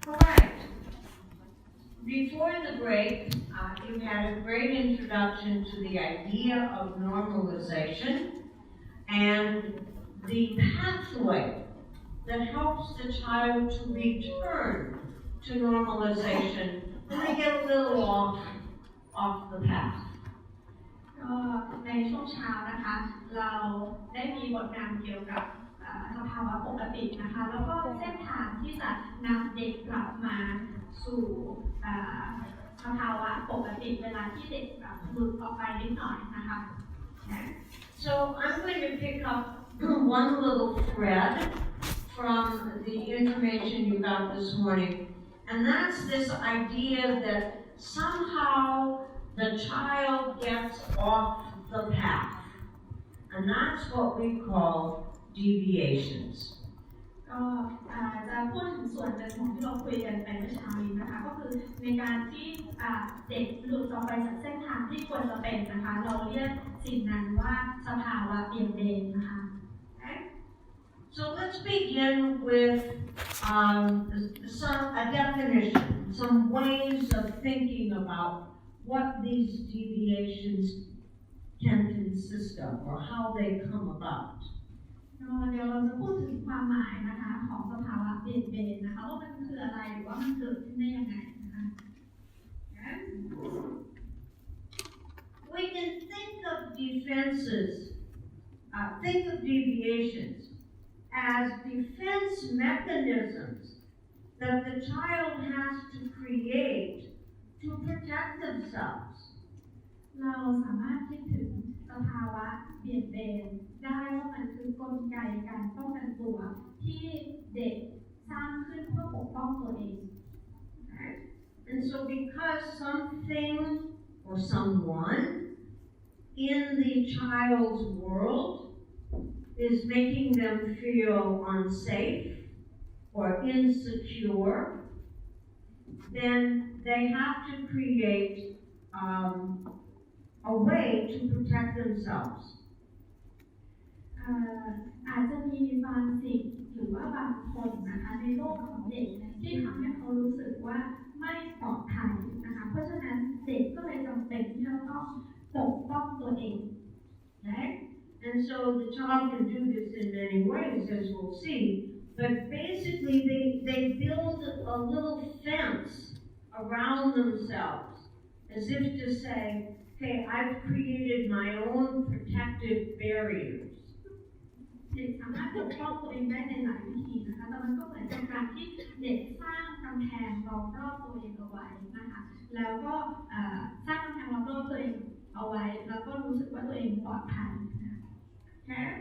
All right. Before the break, you had a great introduction to the idea of normalization and the pathway that helps the child to return to normalization when they get a little off the path. ในช่วงเช้านะคะเราได้มีบทนำเกี่ยวกับสภาวะปกตินะคะแล้วก็เส้นทางที่จะนำเด็กกลับมาสู่สภาวะปกติเวลาที่เด็กหลุดออกไปนิดหน่อยนะคะ So I'm going to pick up one little thread from the information you got this morning, and that's this idea that somehow the child gets off the path, and that's what we call deviations. ก็จะพูดถึงส่วนหนึ่งของที่เราคุยกันไปเมื่อเช้านี้นะคะก็คือในการที่เด็กหลุดออกไปจากเส้นทางที่ควรจะเป็นนะคะเราเรียกสิ่งนั้นว่าสภาวะเบี่ยงเบนนะคะ So let's begin with a definition, some ways of thinking about what these deviations can consist of or how they come about. เดี๋ยวเราจะพูดถึงความหมายนะคะของสภาวะเบี่ยงเบนนะคะว่ามันคืออะไรหรือว่ามันเกิดขึ้นได้ยังไงนะคะ We can think of deviations as defense mechanisms that the child has to create to protect themselves. เราสามารถคิดถึงสภาวะเบี่ยงเบนได้ว่ามันคือกลไกการป้องกันตัวที่เด็กสร้างขึ้นเพื่อปกป้องตัวเอง And so because something or someone in the child's world is making them feel unsafe or insecure, then they have to create a way to protect themselves. อาจจะมีบางสิ่งหรือว่าบางคนนะคะในโลกของเด็กที่ทำให้เขารู้สึกว่าไม่ปลอดภัยนะคะเพราะฉะนั้นเด็กก็เลยจำเป็นที่จะต้องปกป้องตัวเอง Right? And so the child can do this in many ways, as we'll see. But basically, they build a little fence around themselves, as if to say, "Okay, I've created my own protective barriers." เด็กสามารถปกป้องตัวเองได้ในหลายวิธีนะคะแต่มันก็เหมือนกับการที่เด็กสร้างกำแพงล้อมรอบตัวเองเอาไว้นะคะแล้วก็สร้างกำแพงล้อมรอบตัวเองเอาไว้แล้วก็รู้สึกว่าตัวเองปลอดภัย Okay?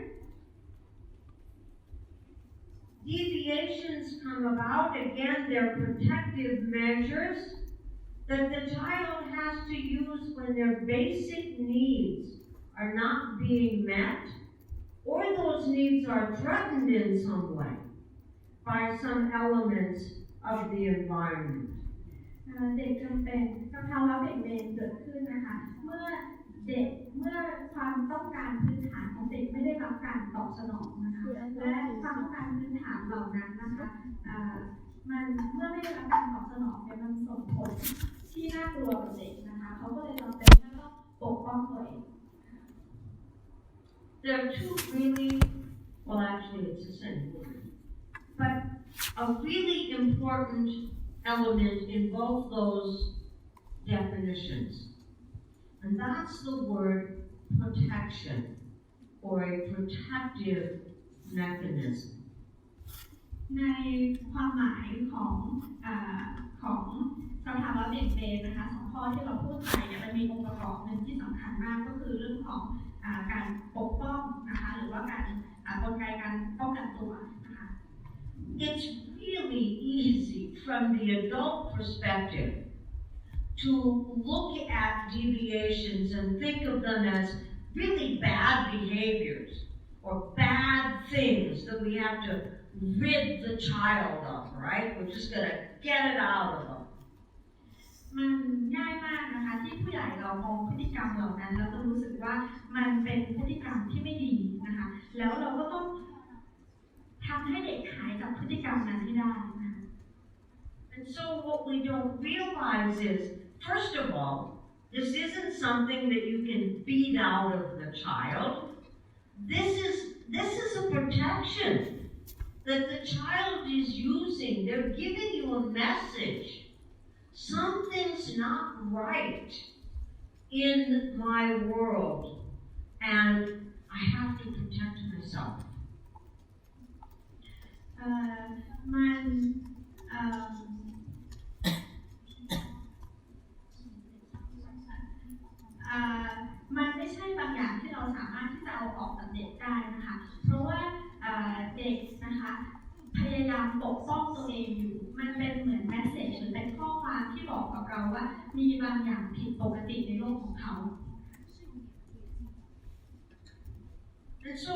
Deviations come about, again, they're protective measures that the child has to use when their basic needs are not being met, or those needs are threatened in some way by some elements of the environment. เด็กจำเป็นสภาวะเบี่ยงเบนเกิดขึ้นนะคะเมื่อความต้องการพื้นฐานของเด็กไม่ได้รับการตอบสนองนะคะและความต้องการพื้นฐานเหล่านั้นนะคะมันเมื่อไม่ได้รับการตอบสนองเนี่ยมันส่งผลที่น่ากลัวกับเด็กนะคะเขาก็เลยจำเป็นที่ต้องปกป้องตัวเอง There are two really, well actually it's the same word, but a really important element in both those definitions. And that's the word protection, or a protective mechanism. ในความหมายของสภาวะเบี่ยงเบนนะคะสองข้อที่เราพูดไปเนี่ยมันมีองค์ประกอบหนึ่งที่สำคัญมากก็คือเรื่องของการปกป้องนะคะหรือว่าการกลไกการป้องกันตัวนะคะ It's really easy from the adult perspective to look at deviations and think of them as really bad behaviors or bad things that we have to rid the child of, right? We're just going to get it out of them. มันง่ายมากนะคะที่ผู้ใหญ่เรามองพฤติกรรมเหล่านั้นแล้วก็รู้สึกว่ามันเป็นพฤติกรรมที่ไม่ดีนะคะแล้วเราก็ต้องทำให้เด็กหายจากพฤติกรรมนั้นให้ได้นะคะ And we don't realize is, first of all, this isn't something that you can beat out of the child. This is a protection that the child is using. They're giving you a message. Something's not right in my world, and I have to protect myself. มันไม่ใช่บางอย่างที่เราสามารถที่จะเอาออกจากเด็กได้นะคะเพราะว่าเด็กนะคะพยายามปกป้องตัวเองอยู่มันเป็นเหมือนแมสเสจหรือเป็นข้อความที่บอกกับเราว่ามีบางอย่างผิดปกติในโลกของเขา And so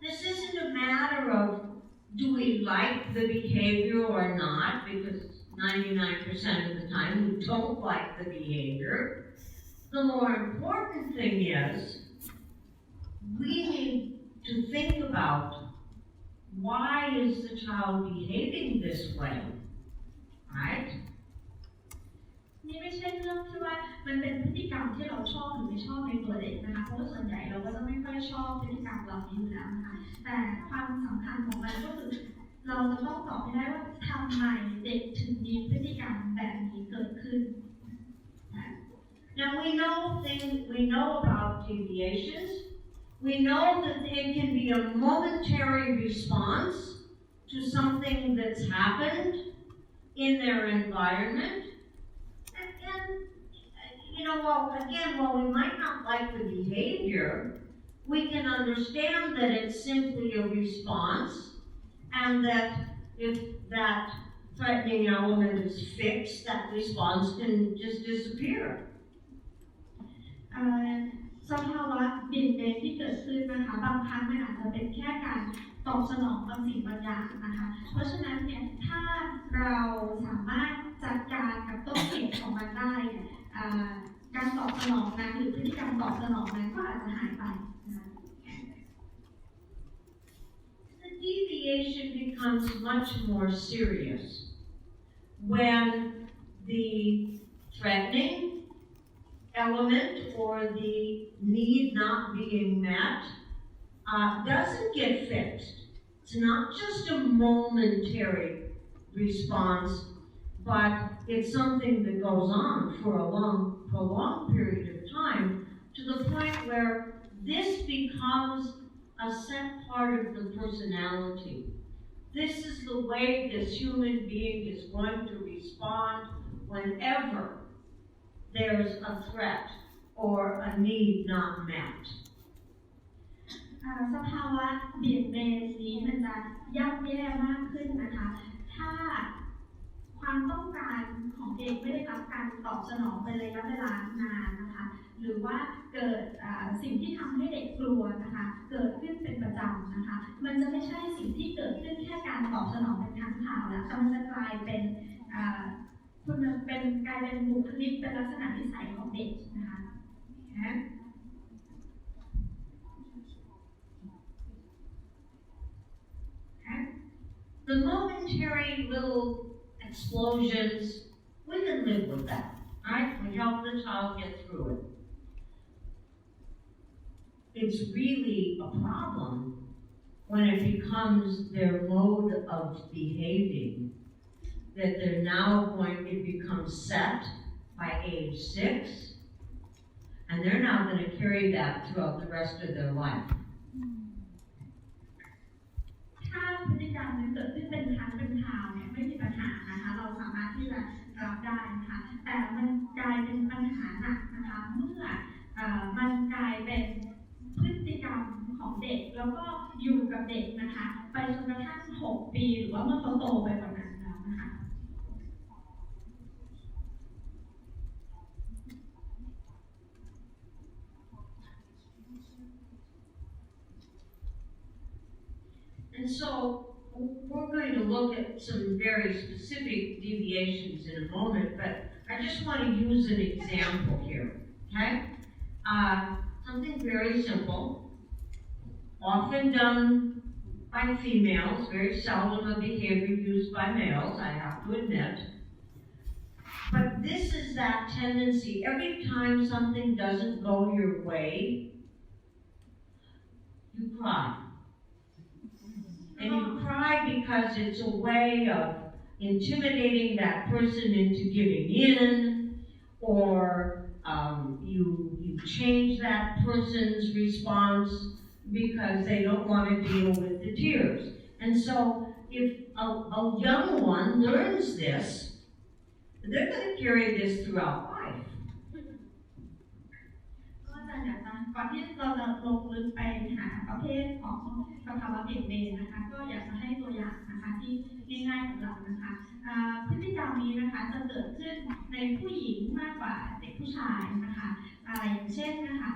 this isn't a matter of do we like the behavior or not, because 99% of the time we don't like the behavior. The more important thing is we need to think about why is the child behaving this way, right? นี่ไม่ใช่เรื่องที่ว่ามันเป็นพฤติกรรมที่เราชอบหรือไม่ชอบในตัวเด็กนะคะเพราะว่าส่วนใหญ่เราก็จะไม่ค่อยชอบพฤติกรรมเหล่านี้อยู่แล้วนะคะแต่ความสำคัญของมันก็คือเราจะต้องตอบให้ได้ว่าทำไมเด็กถึงมีพฤติกรรมแบบนี้เกิดขึ้น Now we know about deviations. We know that it can be a momentary response to something that's happened in their environment. And you know, while we might not like the behavior, we can understand that it's simply a response, and that if that threatening element is fixed, that response can just disappear. สภาวะเบี่ยงเบนที่เกิดขึ้นนะคะบางครั้งมันอาจจะเป็นแค่การตอบสนองบางสิ่งบางอย่างนะคะเพราะฉะนั้นเนี่ยถ้าเราสามารถจัดการกับต้นเหตุของมันได้การตอบสนองนั้นหรือพฤติกรรมตอบสนองนั้นก็อาจจะหายไปนะคะ The deviation becomes much more serious when the threatening element or the need not being met doesn't get fixed. It's not just a momentary response, but it's something that goes on for a prolonged period of time to the point where this becomes a set part of the personality. This is the way this human being is going to respond whenever there's a threat or a need not met. สภาวะเบี่ยงเบนนี้มันจะย่ำแย่มากขึ้นนะคะถ้าความต้องการของเด็กไม่ได้รับการตอบสนองเป็นระยะเวลานานนะคะหรือว่าเกิดสิ่งที่ทำให้เด็กกลัวนะคะเกิดขึ้นเป็นประจำนะคะมันจะไม่ใช่สิ่งที่เกิดขึ้นแค่การตอบสนองเป็นครั้งคราวแล้วแต่มันจะกลายเป็นกลายเป็นบุคลิกเป็นลักษณะนิสัยของเด็กนะคะ The momentary little explosions, we can live with that, right? We help the child get through it. It's really a problem when it becomes their mode of behaving, that they're now going to become set by age 6, and they're now going to carry that throughout the rest of their life. ถ้าพฤติกรรมนั้นเกิดขึ้นเป็นครั้งเป็นคราวเนี่ยไม่มีปัญหานะคะเราสามารถที่จะรับได้นะคะแต่มันกลายเป็นปัญหาหนักนะคะเมื่อมันกลายเป็นพฤติกรรมของเด็กแล้วก็อยู่กับเด็กนะคะไปจนกระทั่ง6 ปีหรือว่าเมื่อเขาโตไปกว่านั้นแล้วนะคะ And so we're going to look at some very specific deviations in a moment, but I just want to use an example here, okay? Something very simple, often done by females, very seldom a behavior used by males, I have to admit. But this is that tendency. Every time something doesn't go your way, you cry. And you cry because it's a way of intimidating that person into giving in, or you change that person's response because they don't want to deal with the tears. And so if a young one learns this, they're going to carry this throughout life. ก็อาจารย์อยากจะก่อนที่เราจะลงลึกไปหาประเภทของสภาวะเบี่ยงเบนนะคะก็อยากจะให้ตัวอย่างนะคะที่ง่ายๆสำหรับนะคะพฤติกรรมนี้นะคะจะเกิดขึ้นในผู้หญิงมากกว่าเด็กผู้ชายนะคะอย่างเช่นนะคะ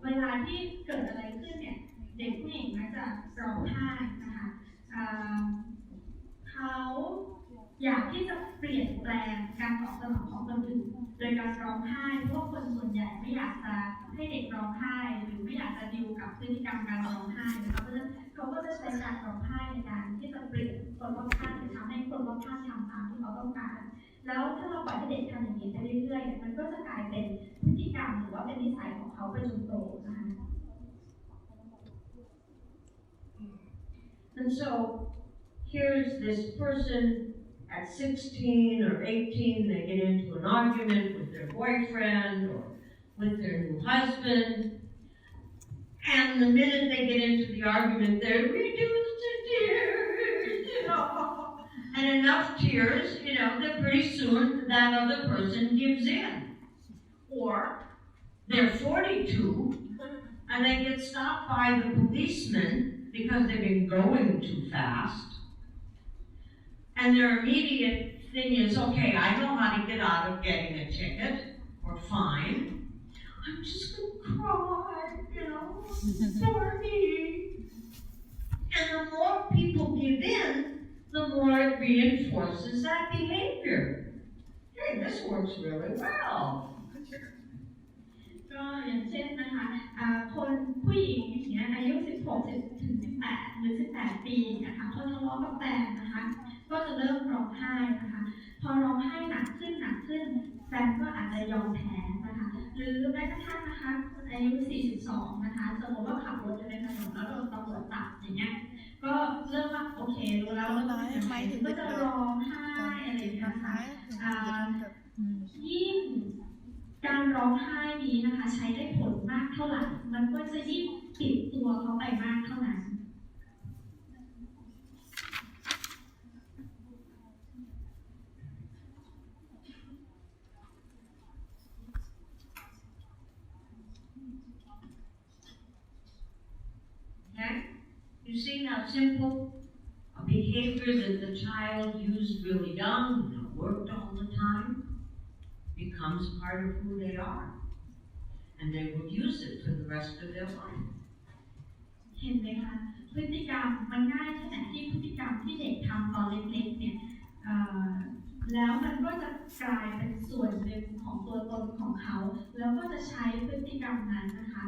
เวลาที่เกิดอะไรขึ้นเนี่ยเด็กผู้หญิงมักจะร้องไห้นะคะเขาอยากที่จะเปลี่ยนแปลงการตอบสนองของคนอื่นโดยการร้องไห้เพราะว่าคนส่วนใหญ่ไม่อยากจะให้เด็กร้องไห้หรือไม่อยากจะดิวกับพฤติกรรมการร้องไห้นะคะเพราะฉะนั้นเขาก็จะใช้การร้องไห้ในการที่จะเปลี่ยนคนรอบข้างหรือทำให้คนรอบข้างทำตามที่เขาต้องการแล้วถ้าเราปล่อยให้เด็กทำอย่างนี้ไปเรื่อยๆมันก็จะกลายเป็นพฤติกรรมหรือว่าเป็นนิสัยของเขาไปจนโตนะคะ And so here's this person at 16 or 18, they get into an argument with their boyfriend or with their new husband, and the minute they get into the argument, they're reduced to tears, and enough tears, that pretty soon that other person gives in. Or they're 42, and they get stopped by the policeman because they've been going too fast. And their immediate thing is, okay, I know how to get out of getting a ticket or fine. I'm just going to cry, sorry. And the more people give in, the more it reinforces that behavior. Hey, this works really well. ก็อย่างเช่นนะคะคนผู้หญิงอย่างเงี้ยอายุ16ถึง18หรือ18ปีนะคะเขาทะเลาะกับแฟนนะคะก็จะเริ่มร้องไห้นะคะพอร้องไห้หนักขึ้นแฟนก็อาจจะยอมแพ้นะคะหรือแม้กระทั่งนะคะอายุ42นะคะสมมติว่าขับรถอยู่ในถนนแล้วโดนตำรวจจับอย่างเงี้ยก็เริ่มว่าโอเครู้แล้วว่าเป็นยังไงก็จะร้องไห้อะไรอย่างเงี้ยค่ะยิ่งการร้องไห้นี้นะคะใช้ได้ผลมากเท่าไหร่มันก็จะยิ่งติดตัวเขาไปมากเท่านั้น Okay? You see how simple a behavior that the child used really young, worked all the time, becomes part of who they are. And they will use it for the rest of their life. เห็นไหมคะพฤติกรรมมันง่ายแค่ไหนที่พฤติกรรมที่เด็กทำตอนเล็กๆเนี่ยแล้วมันก็จะกลายเป็นส่วนหนึ่งของตัวตนของเขาแล้วก็จะใช้พฤติกรรมนั้นนะคะ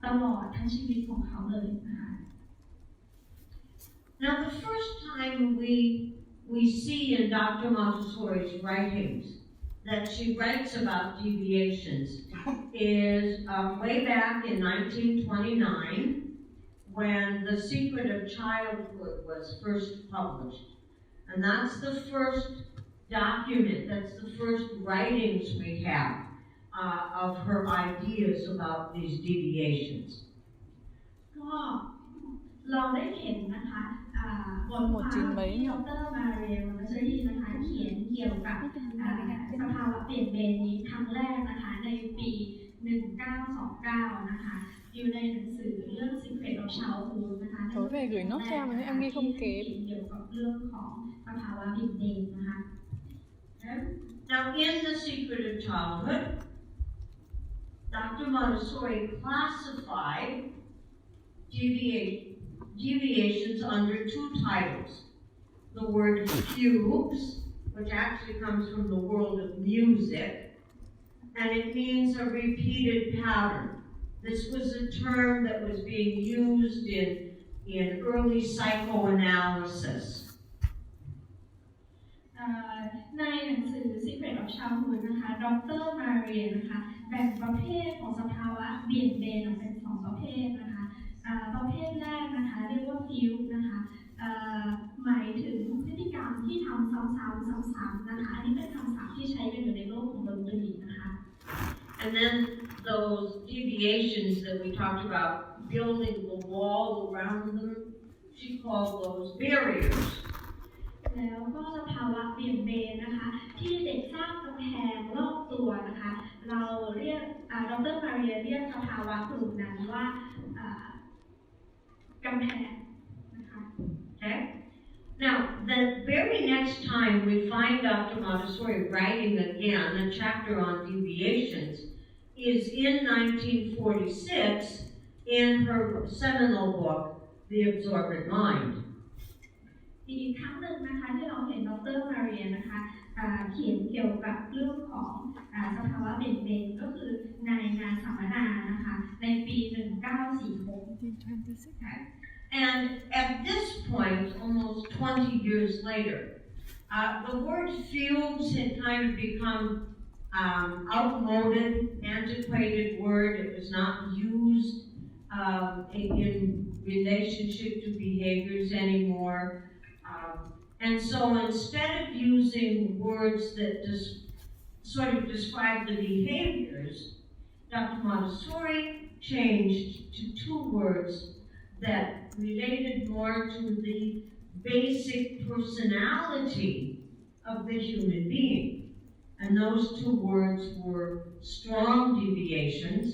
ตลอดทั้งชีวิตของเขาเลยนะคะ Now the first time we see in Dr. Montessori's writings that she writes about deviations is way back in 1929 when The Secret of Childhood was first published. And that's the first document, that's the first writings we have of her ideas about these deviations. ก็เราได้เห็นนะคะบทความที่ดร.มาเรีย Montessori นะคะเขียนเกี่ยวกับสภาวะเปลี่ยนเบนนี้ครั้งแรกนะคะในปี 1929 นะคะอยู่ในหนังสือเรื่อง Secret of Childhood นะคะ Tối về gửi nốt cho mà em ghi không kịp. เกี่ยวกับเรื่องของสภาวะเปลี่ยนเบนนะคะ Now in The Secret of Childhood, Dr. Montessori classified deviations under two titles. The word fugues, which actually comes from the world of music, and it means a repeated pattern. This was a term that was being used in early psychoanalysis. ในหนังสือ Secret of Childhood นะคะดร. มาเรียนะคะแบ่งประเภทของสภาวะเบี่ยงเบนออกเป็น2ประเภทนะคะประเภทแรกนะคะเรียกว่า fugue นะคะหมายถึงพฤติกรรมที่ทำซ้ำๆนะคะอันนี้เป็นคำศัพท์ที่ใช้กันอยู่ในโลกของดนตรีนะคะ And then those deviations that we talked about, building the wall around them, she called those barriers. แล้วก็สภาวะเบี่ยงเบนนะคะที่เด็กสร้างกำแพงรอบตัวนะคะเราเรียกดร. มาเรียเรียกสภาวะกลุ่มนั้นว่ากำแพงนะคะ Okay? Now, the very next time we find Dr. Montessori writing again a chapter on deviations is in 1946 in her seminal book, The Absorbent Mind. อีกครั้งหนึ่งนะคะที่เราเห็นดร. มาเรียนะคะเขียนเกี่ยวกับเรื่องของสภาวะเบี่ยงเบนก็คือในงานสัมมนานะคะในปี 1946 1926 And at this point, almost 20 years later, the word fugues had kind of become outmoded, antiquated word. It was not used in relationship to behaviors anymore. And so instead of using words that sort of describe the behaviors, Dr. Montessori changed to 2 words that related more to the basic personality of the human being. And those 2 words were strong deviations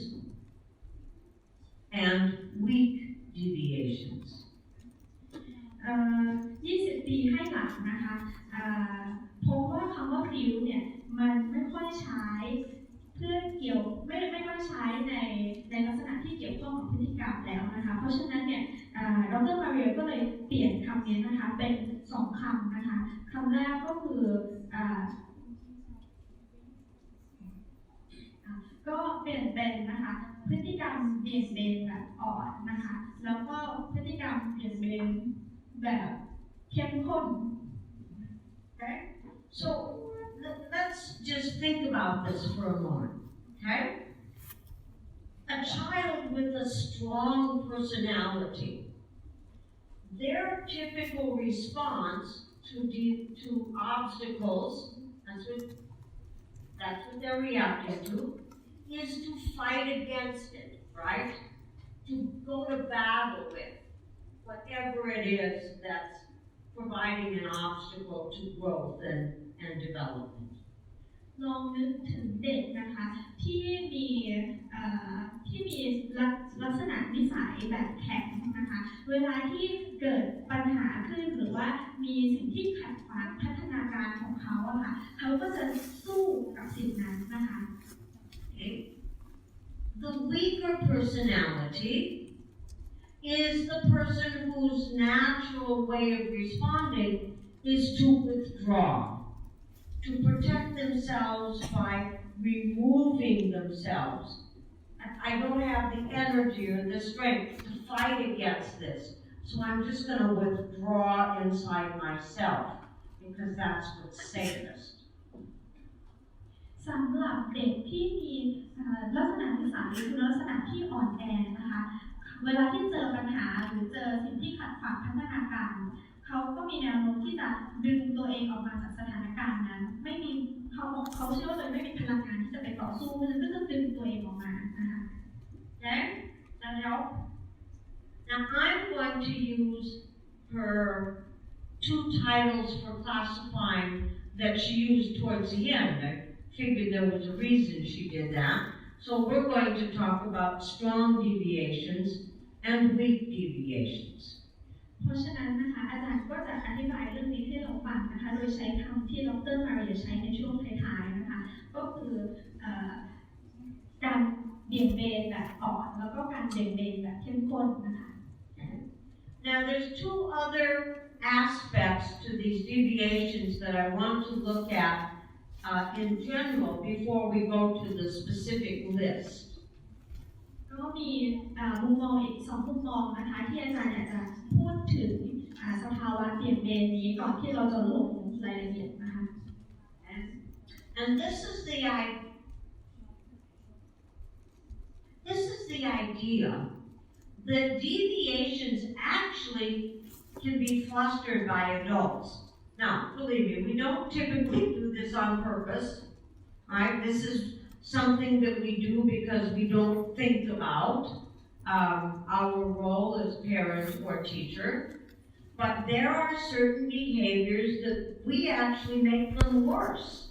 and weak deviations. 20 ปีให้หลังนะคะพบว่าคำว่าฟิวเนี่ยมันไม่ค่อยใช้เพื่อไม่ค่อยใช้ในลักษณะที่เกี่ยวข้องกับพฤติกรรมแล้วนะคะเพราะฉะนั้นเนี่ยดร. มาเรียก็เลยเปลี่ยนคำนี้นะคะเป็น2คำนะคะคำแรกก็คือก็เปลี่ยนเป็นนะคะพฤติกรรมเบี่ยงเบนแบบอ่อนนะคะแล้วก็พฤติกรรมเบี่ยงเบนแบบเข้มข้น Okay? So let's just think about this for a moment. Okay? A child with a strong personality, their typical response to obstacles, that's what they're reacting to, is to fight against it, right? To go to battle with whatever it is that's providing an obstacle to growth and development. ลองนึกถึงเด็กนะคะที่มีลักษณะนิสัยแบบแข็งนะคะเวลาที่เกิดปัญหาขึ้นหรือว่ามีสิ่งที่ขัดขวางพัฒนาการของเขาอะค่ะเขาก็จะสู้กับสิ่งนั้นนะคะ Okay? The weaker personality is the person whose natural way of responding is to withdraw, to protect themselves by removing themselves. I don't have the energy or the strength to fight against this, so I'm just going to withdraw inside myself because that's what's safest. สำหรับเด็กที่มีลักษณะนิสัยคือลักษณะที่อ่อนแอนะคะเวลาที่เจอปัญหาหรือเจอสิ่งที่ขัดขวางพัฒนาการเขาก็มีแนวโน้มที่จะดึงตัวเองออกมาจากสถานการณ์นั้นเขาเชื่อว่าตัวเองไม่มีพลังงานที่จะไปต่อสู้เพราะฉะนั้นก็จะดึงตัวเองออกมานะคะ Okay? That help? Now I'm going to use her 2 titles for classifying that she used towards the end. I figured there was a reason she did that. So we're going to talk about strong deviations and weak deviations. เพราะฉะนั้นนะคะอาจารย์ก็จะอธิบายเรื่องนี้ให้เราฟังนะคะโดยใช้คำที่ดร. มาเรียใช้ในช่วงท้ายๆนะคะก็คือการเบี่ยงเบนแบบอ่อนแล้วก็การเบี่ยงเบนแบบเข้มข้นนะคะ Now there's 2 other aspects to these deviations that I want to look at in general before we go to the specific list. ก็มีมุมมองอีก2มุมมองนะคะที่อาจารย์อยากจะพูดถึงสภาวะเบี่ยงเบนนี้ก่อนที่เราจะลงรายละเอียดนะคะ And this is the idea that deviations actually can be fostered by adults. Now, believe me, we don't typically do this on purpose, right? This is something that we do because we don't think about our role as parent or teacher. But there are certain behaviors that we actually make them worse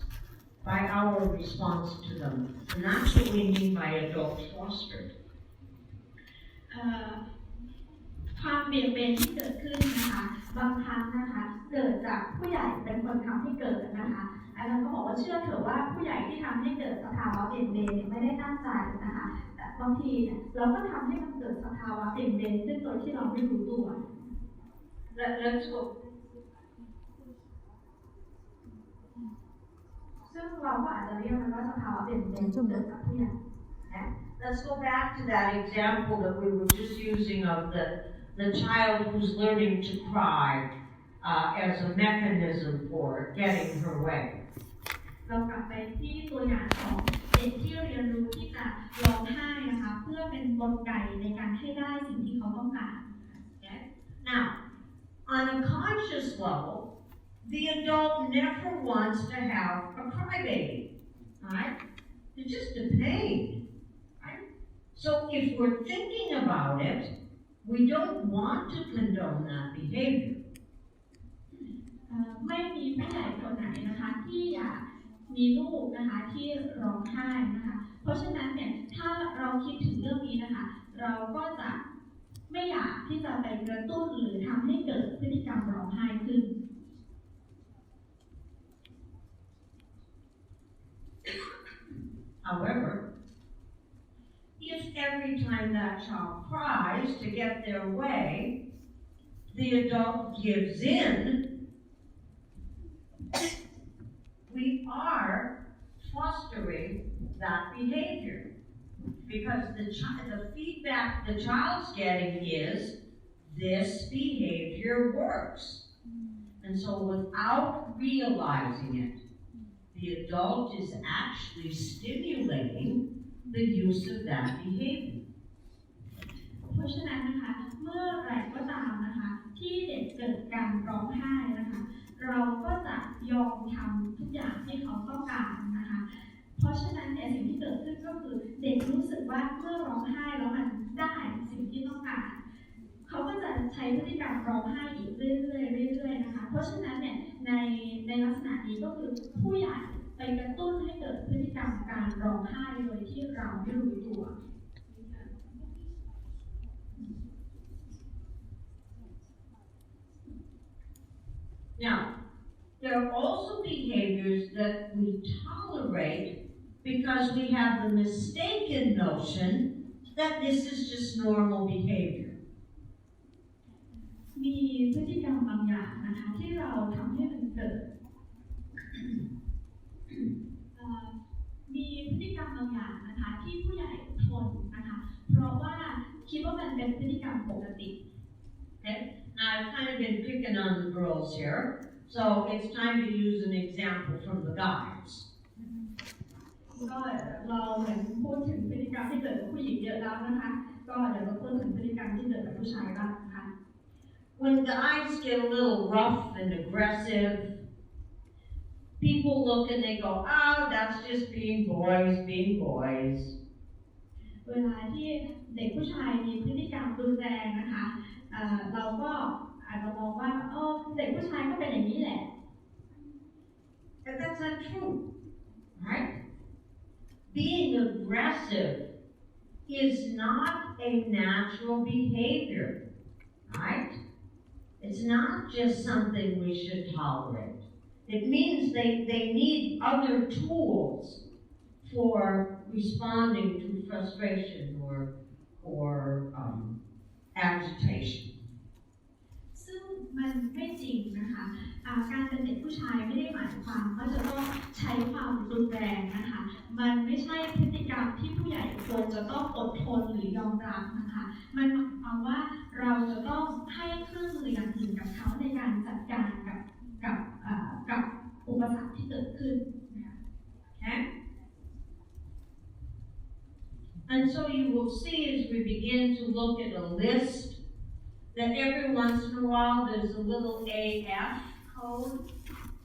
by our response to them. And that's what we mean by adult fostered. ความเบี่ยงเบนที่เกิดขึ้นนะคะบางครั้งนะคะเกิดจากผู้ใหญ่เป็นคนทำให้เกิดนะคะอาจารย์ก็บอกว่าเชื่อเถอะว่าผู้ใหญ่ที่ทำให้เกิดสภาวะเบี่ยงเบนไม่ได้ตั้งใจนะคะแต่บางทีเราก็ทำให้มันเกิดสภาวะเบี่ยงเบนซึ่งโดยที่เราไม่รู้ตัว Let's go. ซึ่งเราก็อาจจะเรียกมันว่าสภาวะเบี่ยงเบนที่เกิดจากผู้ใหญ่ Let's go back to that example that we were just using of the child who's learning to cry as a mechanism for getting her way. เรากลับไปที่ตัวอย่างของเด็กที่เรียนรู้ที่จะร้องไห้นะคะเพื่อเป็นกลไกในการให้ได้สิ่งที่เขาต้องการ Now, on a conscious level, the adult never wants to have a crybaby, right? It's just a pain, right? So if we're thinking about it, we don't want to condone that behavior. ไม่มีผู้ใหญ่คนไหนนะคะที่อยากมีลูกนะคะที่ร้องไห้นะคะเพราะฉะนั้นเนี่ยถ้าเราคิดถึงเรื่องนี้นะคะเราก็จะไม่อยากที่จะไปกระตุ้นหรือทำให้เกิดพฤติกรรมร้องไห้ขึ้น However, if every time that child cries to get their way, the adult gives in, we are fostering that behavior. Because the feedback the child's getting is, this behavior works. And so without realizing it, the adult is actually stimulating the use of that behavior. เพราะฉะนั้นนะคะเมื่อไหร่ก็ตามนะคะที่เด็กเกิดการร้องไห้นะคะเราก็จะยอมทำทุกอย่างที่เขาต้องการนะคะเพราะฉะนั้นเนี่ยสิ่งที่เกิดขึ้นก็คือเด็กรู้สึกว่าเมื่อร้องไห้แล้วมันได้สิ่งที่ต้องการเขาก็จะใช้พฤติกรรมร้องไห้อีกเรื่อยๆนะคะเพราะฉะนั้นเนี่ยในลักษณะนี้ก็คือผู้ใหญ่ไปกระตุ้นให้เกิดพฤติกรรมการร้องไห้โดยที่เราไม่รู้ตัว Now, there are also behaviors that we tolerate because we have the mistaken notion that this is just normal behavior. มีพฤติกรรมบางอย่างนะคะที่เราทำให้มันเกิดมีพฤติกรรมบางอย่างนะคะที่ผู้ใหญ่ทนนะคะเพราะว่าคิดว่ามันเป็นพฤติกรรมปกติ Okay? Now, I've kind of been picking on the girls here, so it's time to use an example from the guys. ก็เราเหมือนพูดถึงพฤติกรรมที่เกิดกับผู้หญิงเยอะแล้วนะคะก็เดี๋ยวเราพูดถึงพฤติกรรมที่เกิดกับผู้ชายบ้างนะคะ When guys get a little rough and aggressive, people look and they go, oh, that's just being boys, being boys. เวลาที่เด็กผู้ชายมีพฤติกรรมรุนแรงนะคะเราก็อาจจะมองว่าเด็กผู้ชายก็เป็นอย่างนี้แหละ But that's not true, right? Being aggressive is not a natural behavior, right? It's not just something we should tolerate. It means they need other tools for responding to frustration or agitation. ซึ่งมันไม่จริงนะคะการเป็นเด็กผู้ชายไม่ได้หมายความว่าจะต้องใช้ความรุนแรงนะคะมันไม่ใช่พฤติกรรมที่ผู้ใหญ่ควรจะต้องอดทนหรือยอมรับนะคะมันหมายความว่าเราจะต้องให้เครื่องมืออย่างอื่นกับเขาในการจัดการกับอุปสรรคที่เกิดขึ้นนะคะ And so you will see as we begin to look at a list that every once in a while there's a little AF code.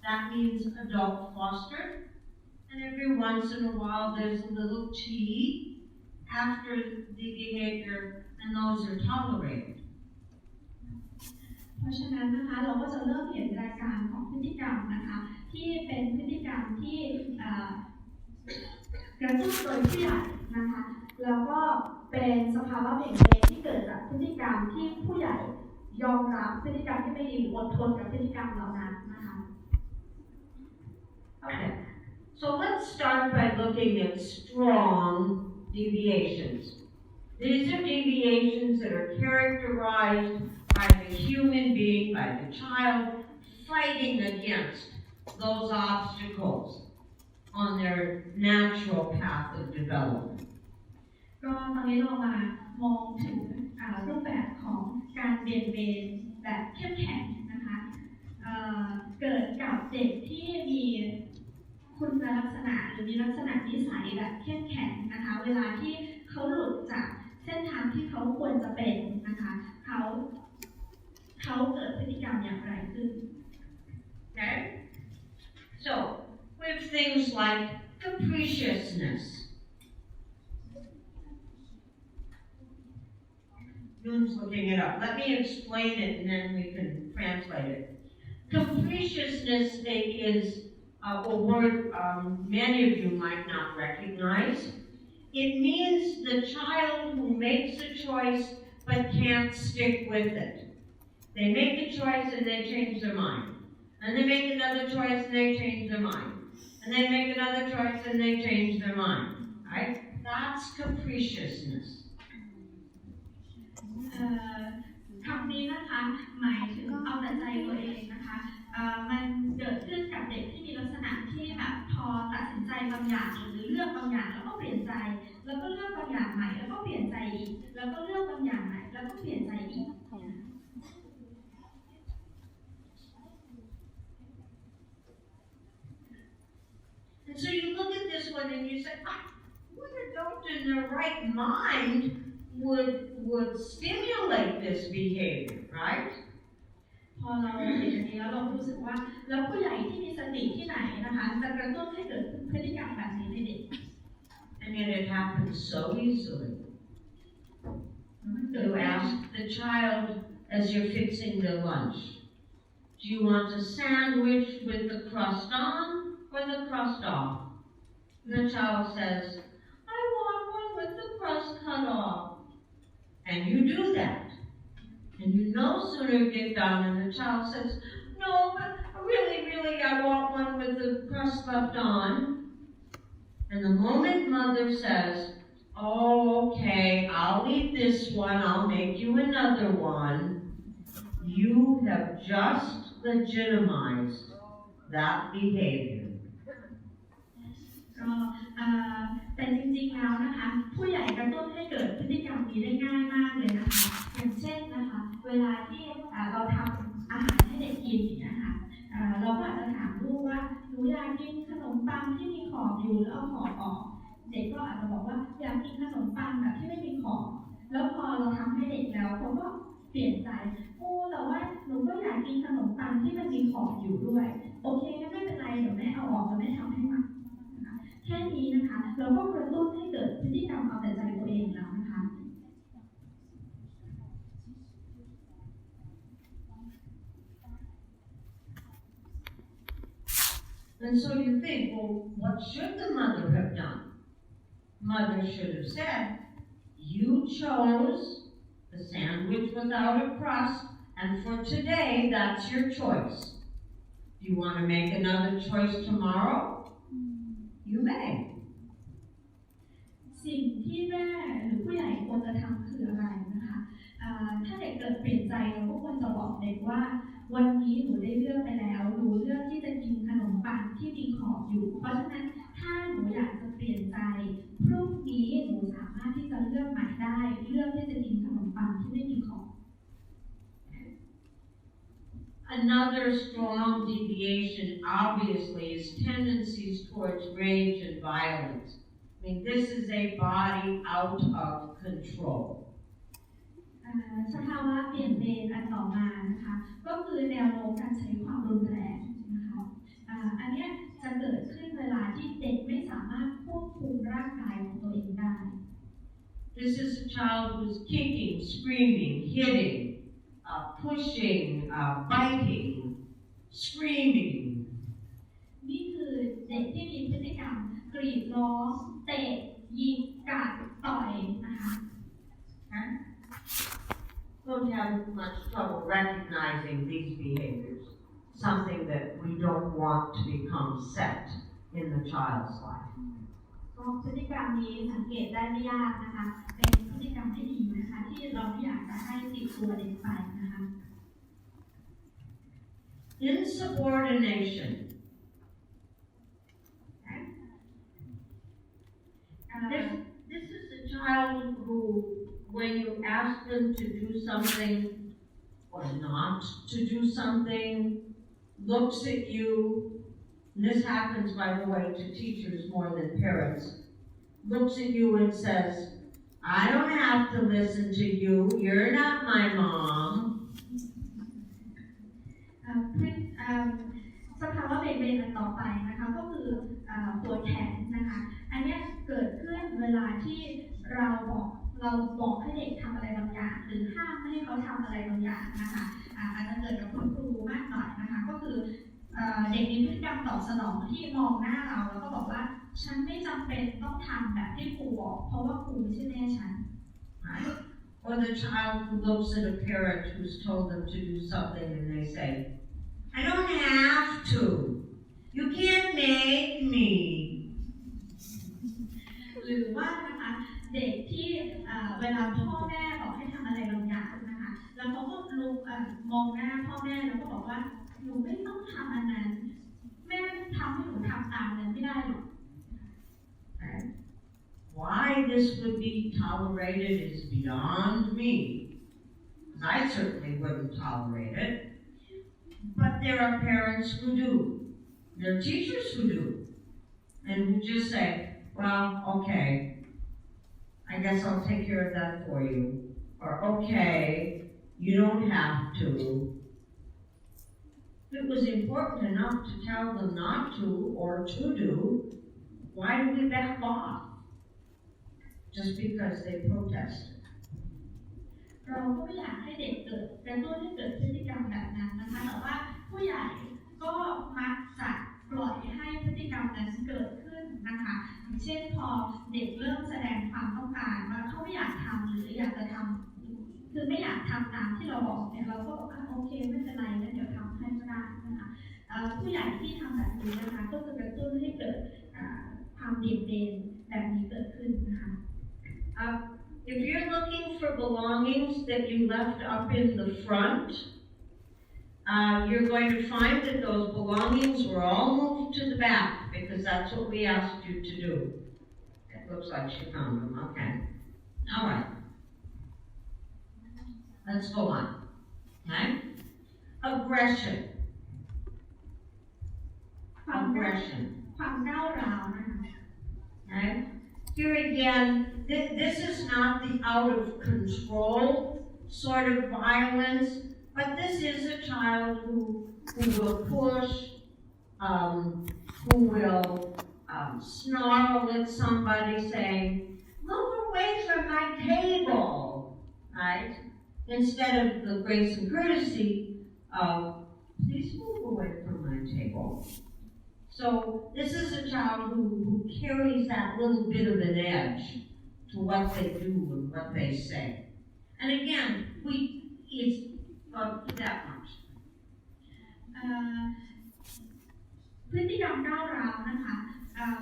That means adult fostered. And every once in a while there's a little T after the behavior, and those are tolerated. เพราะฉะนั้นนะคะเราก็จะเริ่มเห็นรายการของพฤติกรรมนะคะที่เป็นพฤติกรรมที่กระตุ้นโดยผู้ใหญ่นะคะแล้วก็เป็นสภาวะเบี่ยงเบนที่เกิดจากพฤติกรรมที่ผู้ใหญ่ยอมรับพฤติกรรมที่ไม่ดีอดทนกับพฤติกรรมเหล่านั้นนะคะ Okay. So let's start by looking at strong deviations. These are deviations that are characterized by the human being, by the child, fighting against those obstacles on their natural path of development. ก็ตอนนี้เรามามองถึงรูปแบบของการเบี่ยงเบนแบบเข้มแข็งนะคะเกิดกับเด็กที่มีคุณลักษณะหรือมีลักษณะนิสัยแบบเข้มแข็งนะคะเวลาที่เขาหลุดจากเส้นทางที่เขาควรจะเป็นนะคะเขาเกิดพฤติกรรมอย่างไรขึ้น Okay? So, we have things like capriciousness. Noon's looking it up. Let me explain it and then we can translate it. Capriciousness is a word many of you might not recognize. It means the child who makes a choice but can't stick with it. They make a choice and they change their mind. And they make another choice and they change their mind. And they make another choice and they change their mind. Right? That's capriciousness. คำนี้นะคะหมายถึงเอาแต่ใจตัวเองนะคะมันเกิดขึ้นกับเด็กที่มีลักษณะที่แบบพอตัดสินใจบางอย่างหรือเลือกบางอย่างแล้วก็เปลี่ยนใจแล้วก็เลือกบางอย่างใหม่แล้วก็เปลี่ยนใจอีกแล้วก็เลือกบางอย่างใหม่แล้วก็เปลี่ยนใจอีก And so you look at this one and you say, what adult in their right mind would stimulate this behavior, right? พอเราเห็นอย่างนี้แล้วเรารู้สึกว่าแล้วผู้ใหญ่ที่มีสติที่ไหนนะคะจะกระตุ้นให้เกิดพฤติกรรมแบบนี้ในเด็ก And yet it happens so easily. You ask the child as you're fixing their lunch, do you want a sandwich with the crust on or the crust off? And the child says, I want one with the crust cut off. And you do that. And you no sooner get done and the child says, no, but really, I want one with the crust left on. And the moment mother says, oh, okay, I'll eat this one, I'll make you another one, you have just legitimized that behavior. แต่จริงๆแล้วนะคะผู้ใหญ่กระตุ้นให้เกิดพฤติกรรมนี้ได้ง่ายมากเลยนะคะอย่างเช่นนะคะเวลาที่เราทำอาหารให้เด็กกินอย่างนี้นะคะเราก็อาจจะถามลูกว่าหนูอยากกินขนมปังที่มีขอบอยู่แล้วเอาขอบออกเด็กก็อาจจะบอกว่าอยากกินขนมปังแบบที่ไม่มีขอบแล้วพอเราทำให้เด็กแล้วเขาก็เปลี่ยนใจโอ้แต่ว่าหนูก็อยากกินขนมปังที่มันมีขอบอยู่ด้วยโอเคงั้นไม่เป็นไรเดี๋ยวแม่เอาออกแล้วแม่ทำให้มันแค่นี้นะคะเราก็กระตุ้นให้เกิดพฤติกรรมเอาแต่ใจตัวเองแล้วนะคะ And so you think, well, what should the mother have done? Mother should have said, you chose the sandwich without a crust, and for today, that's your choice. Do you want to make another choice tomorrow? You may. สิ่งที่แม่หรือผู้ใหญ่ควรจะทำคืออะไรนะคะถ้าเด็กเกิดเปลี่ยนใจเราก็ควรจะบอกเด็กว่าวันนี้หนูได้เลือกไปแล้วหนูเลือกที่จะกินขนมปังที่มีขอบอยู่เพราะฉะนั้นถ้าหนูอยากจะเปลี่ยนใจพรุ่งนี้หนูสามารถที่จะเลือกใหม่ได้เลือกที่จะกินขนมปังที่ไม่มีขอบ Another strong deviation, obviously, is tendencies towards rage and violence. mean, this is a body out of control. สภาวะเปลี่ยนเบนอันต่อมานะคะก็คือแนวโน้มการใช้ความรุนแรงนะคะอันนี้จะเกิดขึ้นเวลาที่เด็กไม่สามารถควบคุมร่างกายของตัวเองได้ This is a child who's kicking, screaming, hitting, pushing, biting, screaming. นี่คือเด็กที่มีพฤติกรรมกรีดร้องเตะยิงกัดต่อยนะคะ Don't have much trouble recognizing these behaviors, something that we don't want to become set in the child's life. พฤติกรรมนี้สังเกตได้ไม่ยากนะคะเป็นพฤติกรรมที่ดีนะคะที่เราไม่อยากจะให้ติดตัวเด็กไปนะคะ Insubordination. This is a child who, when you ask them to do something or not to do something, looks at you. And this happens, by the way, to teachers more than parents. Looks at you and says, I don't have to listen to you. You're not my mom. สภาวะเบนอันต่อไปนะคะก็คือปวดแขนนะคะอันนี้เกิดขึ้นเวลาที่เราบอกให้เด็กทำอะไรบางอย่างหรือห้ามไม่ให้เขาทำอะไรบางอย่างนะคะอาจจะเกิดกับคุณครูมากหน่อยนะคะก็คือเด็กมีพฤติกรรมตอบสนองที่มองหน้าเราแล้วก็บอกว่าฉันไม่จำเป็นต้องทำแบบที่ครูบอกเพราะว่าครูไม่ใช่แม่ฉัน Or the child who looks at a parent who's told them to do something and they say, I don't have to. You can't make me. หรือว่านะคะเด็กที่เวลาพ่อแม่บอกให้ทำอะไรบางอย่างนะคะแล้วเขาก็ลุกมองหน้าพ่อแม่แล้วก็บอกว่าหนูไม่ต้องทำอันนั้นแม่ทำให้หนูทำตามนั้นไม่ได้หรอก Why this would be tolerated is beyond me. I certainly wouldn't tolerate it. But there are parents who do. There are teachers who do. And who just say, well, okay, I guess I'll take care of that for you. Or, okay, you don't have to. If it was important enough to tell them not to or to do, why do we back off? Just because they protested. เราก็ไม่อยากให้เด็กเกิดกระตุ้นให้เกิดพฤติกรรมแบบนั้นนะคะแต่ว่าผู้ใหญ่ก็มักจะปล่อยให้พฤติกรรมนั้นเกิดขึ้นนะคะอย่างเช่นพอเด็กเริ่มแสดงความต้องการว่าเขาไม่อยากทำหรืออยากจะทำคือไม่อยากทำตามที่เราบอกเนี่ยเราก็บอกโอเคไม่เป็นไรงั้นเดี๋ยวทำให้ก็ได้นะคะผู้ใหญ่ที่ทำแบบนี้นะคะก็จะกระตุ้นให้เกิดความเบี่ยงเบนแบบนี้เกิดขึ้นนะคะ If you're looking for belongings that you left up in the front, you're going to find that those belongings were all moved to the back because that's what we asked you to do. It looks like she found them. Okay. All right. Let's go on. Okay? Aggression. ความก้าวร้าวนะคะ Okay? Here again, this is not the out of control sort of violence, but this is a child who will push, who will snarl at somebody saying, move away from my table, right? Instead of the grace and courtesy of, please move away from my table. So this is a child who carries that little bit of an edge to what they do and what they say. And again, it's that much. พฤติกรรมก้าวร้าวนะคะ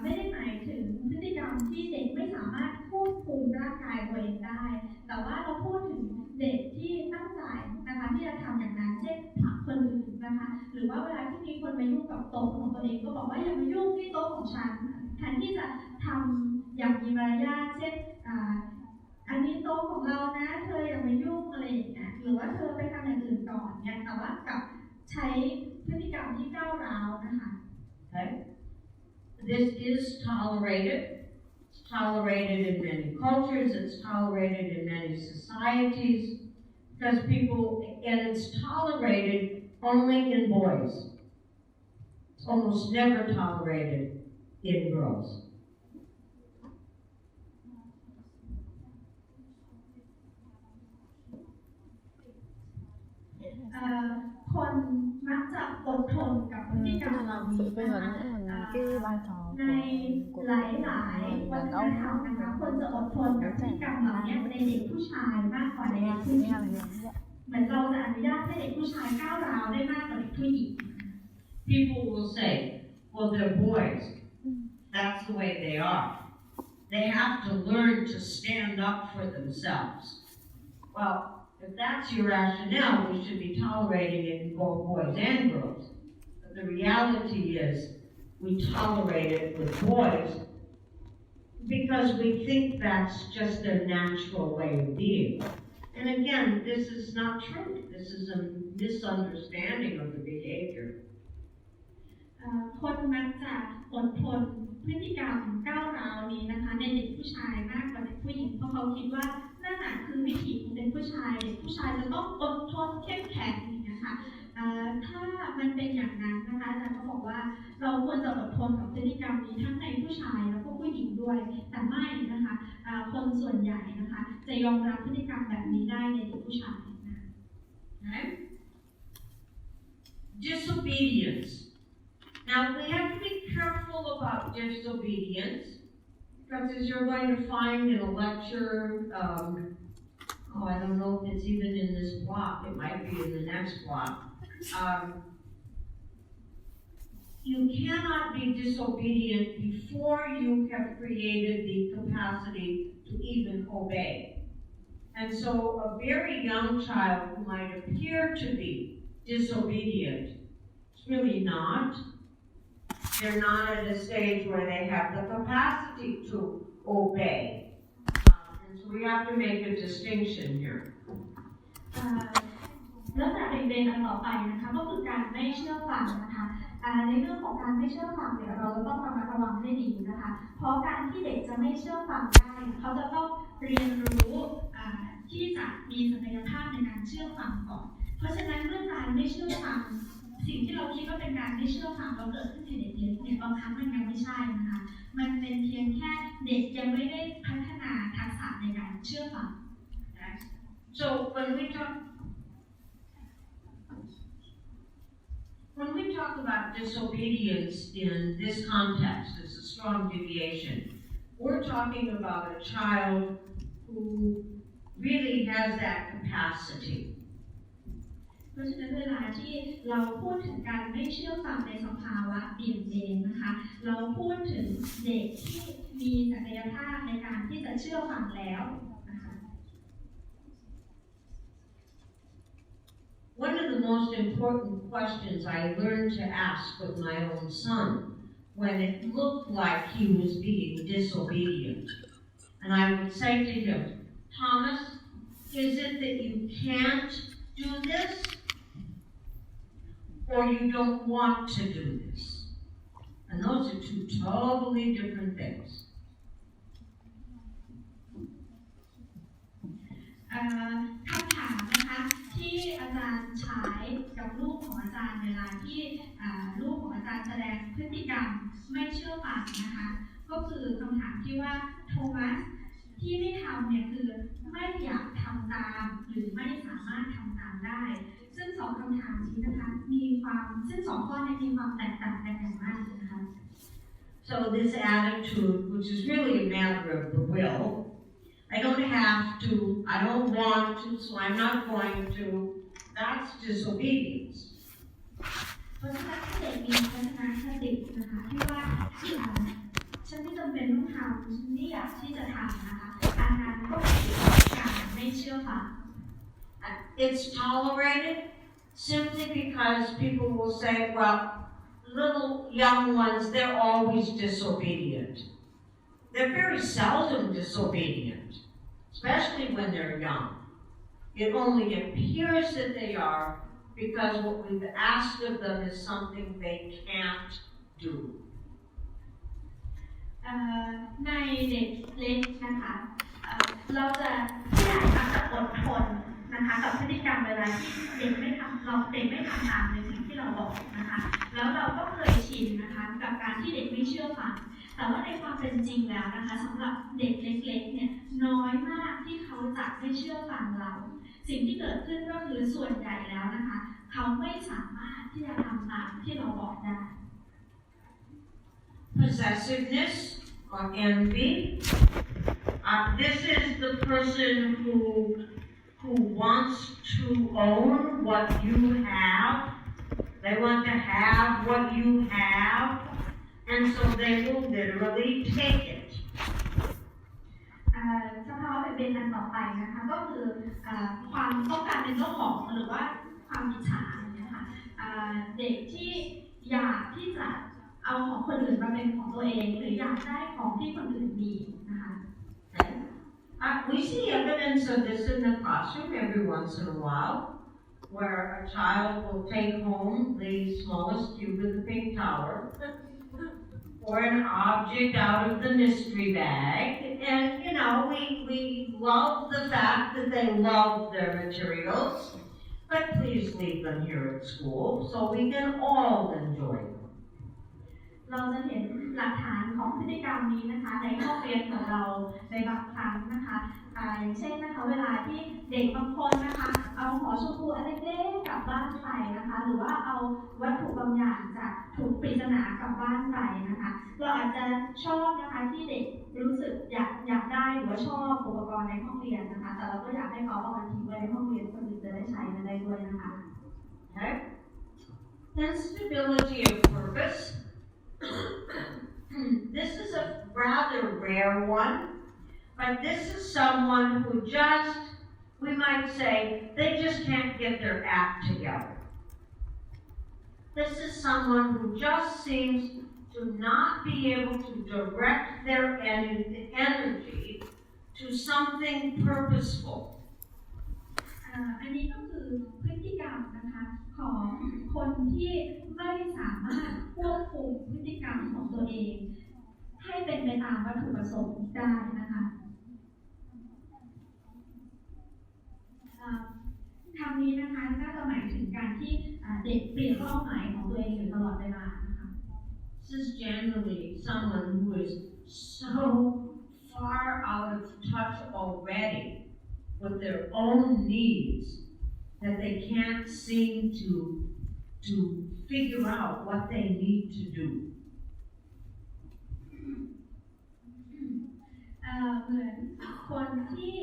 ไม่ได้หมายถึงพฤติกรรมที่เด็กไม่สามารถควบคุมร่างกายตัวเองได้แต่ว่าเราพูดถึงเด็กที่ตั้งใจนะคะที่จะทำอย่างนั้นเช่นผลักคนอื่นนะคะหรือว่าเวลาที่มีคนมายุ่งกับโต๊ะของตัวเองก็บอกว่าอย่ามายุ่งที่โต๊ะของฉันแทนที่จะทำอย่างมีมารยาทเช่นอันนี้โต๊ะของเรานะเธออย่ามายุ่งอะไรอย่างเงี้ยหรือว่าเธอไปทำอย่างอื่นก่อนเนี่ยแต่ว่ากับใช้พฤติกรรมที่ก้าวร้าวนะคะ Okay? This is tolerated. It's tolerated in many cultures, it's tolerated in many societies, because and it's tolerated only in boys. It's almost never tolerated in girls.คนมักจะอดทนกับพฤติกรรมเหล่านี้นะคะในหลายๆวัฒนธรรมนะคะคนจะอดทนกับพฤติกรรมเหล่านี้ในเด็กผู้ชายมากกว่าในเด็กผู้หญิงเหมือนเราจะอนุญาตให้เด็กผู้ชายก้าวร้าวได้มากกว่าเด็กผู้หญิง People will say, well, they're boys. That's the way they are. They have to learn to stand up for themselves. Well, if that's your rationale, we should be tolerating it in both boys and girls. But the reality is, we tolerate it with boys because we think that's just their natural way of being. And again, this is not true. This is a misunderstanding of the behavior. คนมักจะอดทนพฤติกรรมก้าวร้าวนี้นะคะในเด็กผู้ชายมากกว่าเด็กผู้หญิงเพราะเขาคิดว่านั่นน่ะคือวิถีของเด็กผู้ชายเด็กผู้ชายจะต้องอดทนเข้มแข็งอย่างนี้นะคะถ้ามันเป็นอย่างนั้นนะคะอาจารย์ก็บอกว่าเราควรจะอดทนกับพฤติกรรมนี้ทั้งในผู้ชายแล้วก็ผู้หญิงด้วยแต่ไม่นะคะคนส่วนใหญ่นะคะจะยอมรับพฤติกรรมแบบนี้ได้ในเด็กผู้ชายนะคะ Okay? Disobedience. Now, we have to be careful about disobedience, because as you're going to find in a lecture, I don't know if it's even in this block, it might be in the next block. You cannot be disobedient before you have created the capacity to even obey. And so a very young child who might appear to be disobedient, it's really not. They're not at a stage where they have the capacity to obey. And so we have to make a distinction here. แล้วจากเรียนอันต่อไปนะคะก็คือการไม่เชื่อฟังนะคะในเรื่องของการไม่เชื่อฟังเนี่ยเราจะต้องระมัดระวังให้ดีนะคะเพราะการที่เด็กจะไม่เชื่อฟังได้เขาจะต้องเรียนรู้ที่จะมีศักยภาพในการเชื่อฟังก่อนเพราะฉะนั้นเมื่อการไม่เชื่อฟังสิ่งที่เราคิดว่าเป็นการไม่เชื่อฟังเราเกิดขึ้นในเด็กเล็กเนี่ยบางครั้งมันยังไม่ใช่นะคะมันเป็นเพียงแค่เด็กยังไม่ได้พัฒนาทักษะในการเชื่อฟัง So when we talk about disobedience in this context, it's a strong deviation. We're talking about a child who really has that capacity. เพราะฉะนั้นเวลาที่เราพูดถึงการไม่เชื่อฟังในสภาวะเบี่ยงเบนนะคะเราพูดถึงเด็กที่มีศักยภาพในการที่จะเชื่อฟังแล้วนะคะ One of the most important questions I learned to ask with my own son when it looked like he was being disobedient. And I would say to him, Thomas, is it that you can't do this? Or you don't want to do this? And those are two totally different things. คำถามนะคะที่อาจารย์ใช้กับลูกของอาจารย์เวลาที่ลูกของอาจารย์แสดงพฤติกรรมไม่เชื่อฟังนะคะก็คือคำถามที่ว่าโทมัสที่ไม่ทำเนี่ยคือไม่อยากทำตามหรือไม่สามารถทำตามได้ซึ่งสองคำถามนี้นะคะซึ่งสองข้อนี้มีความแตกต่างกันอย่างมากนะคะ So this attitude, which is really a matter of the will, I don't have to, I don't want to, so I'm not going to, that's disobedience. เพราะฉะนั้นถ้าเด็กมีทัศนคตินะคะที่ว่าฉันไม่จำเป็นต้องทำฉันไม่อยากที่จะทำนะคะอันนั้นก็คือการไม่เชื่อฟัง It's tolerated simply because people will say, well, little young ones, they're always disobedient. They're very seldom disobedient, especially when they're young. It only appears that they are because what we've asked of them is something they can't do. ในเด็กเล็กนะคะเราจะผู้ใหญ่มักจะอดทนนะคะกับพฤติกรรมเวลาที่เด็กไม่ทำตามในสิ่งที่เราบอกนะคะแล้วเราก็เคยชินนะคะกับการที่เด็กไม่เชื่อฟังแต่ว่าในความเป็นจริงแล้วนะคะสำหรับเด็กเล็กๆเนี่ยน้อยมากที่เขาจะไม่เชื่อฟังเราสิ่งที่เกิดขึ้นก็คือส่วนใหญ่แล้วนะคะเขาไม่สามารถที่จะทำตามที่เราบอกได้ Possessiveness or envy. This is the person who wants to own what you have. They want to have what you have, and so they will literally take it. สภาวะเป็นอันต่อไปนะคะก็คือความต้องการเป็นเจ้าของหรือว่าความอิจฉาเนี่ยค่ะเด็กที่อยากที่จะเอาของคนอื่นมาเป็นของตัวเองหรืออยากได้ของที่คนอื่นมีนะคะ We see evidence of this in the classroom every once in a while, where a child will take home the smallest cube of the pink tower, or an object out of the mystery bag, and we love the fact that they love their materials, but please leave them here at school so we can all enjoy them. เราจะเห็นหลักฐานของพฤติกรรมนี้นะคะในห้องเรียนของเราในบางครั้งนะคะอย่างเช่นนะคะเวลาที่เด็กบางคนนะคะเอาหอชมพูอันเล็กๆกลับบ้านไปนะคะหรือว่าเอาวัตถุบางอย่างจากถุงปริศนากลับบ้านไปนะคะเราอาจจะชอบนะคะที่เด็กรู้สึกอยากได้หรือว่าชอบอุปกรณ์ในห้องเรียนนะคะแต่เราก็อยากให้เขาเอามาทิ้งไว้ในห้องเรียนคนอื่นจะได้ใช้มันได้ด้วยนะคะ Okay? Instability of purpose. This is a rather rare one, but this is someone who we might say, they just can't get their act together. This is someone who just seems to not be able to direct their energy to something purposeful. อันนี้ก็คือพฤติกรรมนะคะของคนที่ไม่สามารถควบคุมพฤติกรรมของตัวเองให้เป็นไปตามวัตถุประสงค์ได้นะคะคำนี้นะคะน่าจะหมายถึงการที่เด็กเปลี่ยนเป้าหมายของตัวเองอยู่ตลอดเวลานะคะ This is generally someone who is so far out of touch already with their own needs that they can't seem to figure out what they need to do. เหมือนคนที่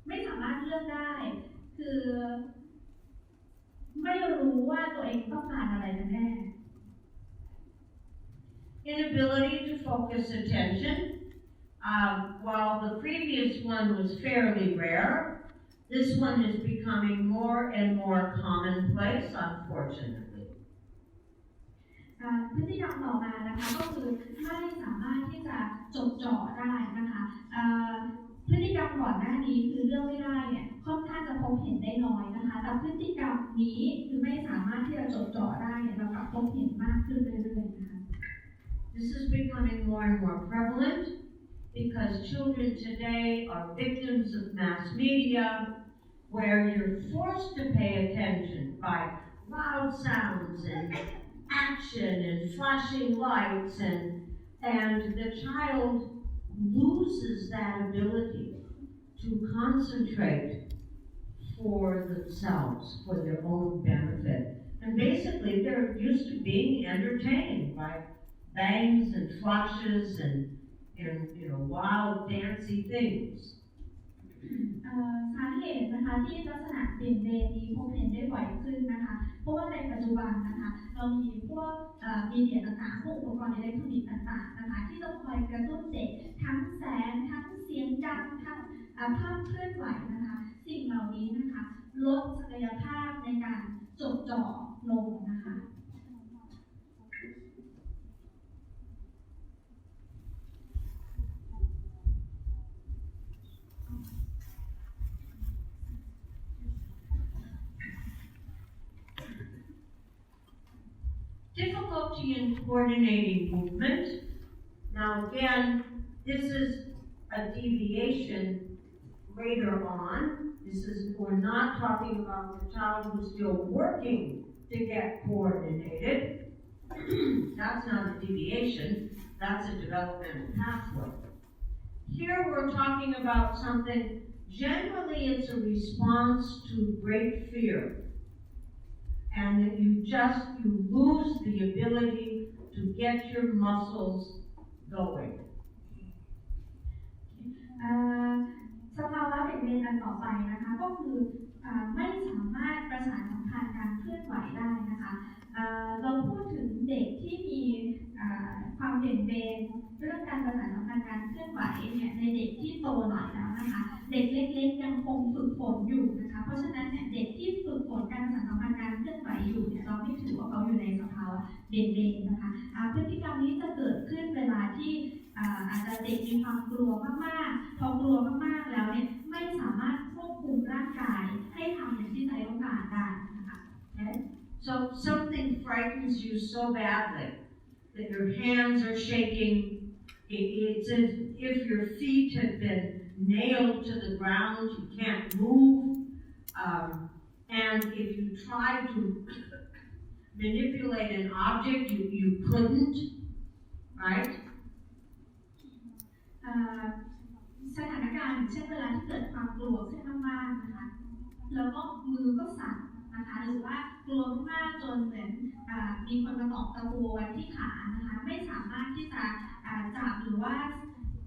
ไม่สามารถเลือกได้คือไม่รู้ว่าตัวเองต้องการอะไรกันแน่ Inability to focus attention. While the previous one was fairly rare, this one is becoming more and more commonplace, unfortunately. พฤติกรรมต่อมานะคะก็คือไม่สามารถที่จะจดจ่อได้นะคะพฤติกรรมก่อนหน้านี้คือเรื่องไม่ได้เนี่ยค่อนข้างจะพบเห็นได้น้อยนะคะแต่พฤติกรรมนี้คือไม่สามารถที่จะจดจ่อได้เนี่ยเรากลับพบเห็นมากขึ้นเรื่อยๆนะคะ This is becoming more and more prevalent because children today are victims of mass media where you're forced to pay attention by loud sounds and action and flashing lights and the child loses that ability to concentrate for themselves, for their own benefit. And basically they're used to being entertained by bangs and flashes and wild dancy things. สาเหตุนะคะที่ลักษณะเปลี่ยนเบนนี้พบเห็นได้บ่อยขึ้นนะคะเพราะว่าในปัจจุบันนะคะเรามีพวกมีเดียต่างๆพวกอุปกรณ์อิเล็กทรอนิกส์ต่างๆนะคะที่จะคอยกระตุ้นเด็กทั้งแสงทั้งเสียงดังทั้งภาพเคลื่อนไหวนะคะสิ่งเหล่านี้นะคะลดศักยภาพในการจดจ่อลงนะคะ Difficulty difficulty in coordinating movement. Now again, this is a deviation later on. We're not talking about the child who's still working to get coordinated. That's not a deviation, that's a developmental pathway. Here we're talking about something, generally it's a response to great fear. And that you lose the ability to get your muscles going. สภาวะเบี่ยงเบนอันต่อไปนะคะก็คือไม่สามารถประสานสัมพันธ์การเคลื่อนไหวได้นะคะเราพูดถึงเด็กที่มีความเบี่ยงเบนเรื่องการประสานสัมพันธ์การเคลื่อนไหวเนี่ยในเด็กที่โตหน่อยแล้วนะคะเด็กเล็กๆยังคงฝึกฝนอยู่นะคะเพราะฉะนั้นเนี่ยเด็กที่ฝึกฝนการประสานสัมพันธ์การเคลื่อนไหวอยู่เนี่ยเราไม่ถือว่าเขาอยู่ในสภาวะเบี่ยงเบนนะคะพฤติกรรมนี้จะเกิดขึ้นเวลาที่อาจจะเด็กมีความกลัวมากๆพอกลัวมากๆแล้วเนี่ยไม่สามารถควบคุมร่างกายให้ทำอย่างที่ใจต้องการได้นะคะ So something frightens you so badly that your hands are shaking. It's as if your feet have been nailed to the ground. You can't move. And if you try to manipulate an object, you couldn't, right? สถานการณ์เช่นเวลาที่เกิดความกลัวขึ้นมากๆนะคะแล้วก็มือก็สั่นนะคะหรือว่ากลัวมากจนเหมือนมีคนมาตอกตะปูไว้ที่ขานะคะไม่สามารถที่จะจับหรือว่า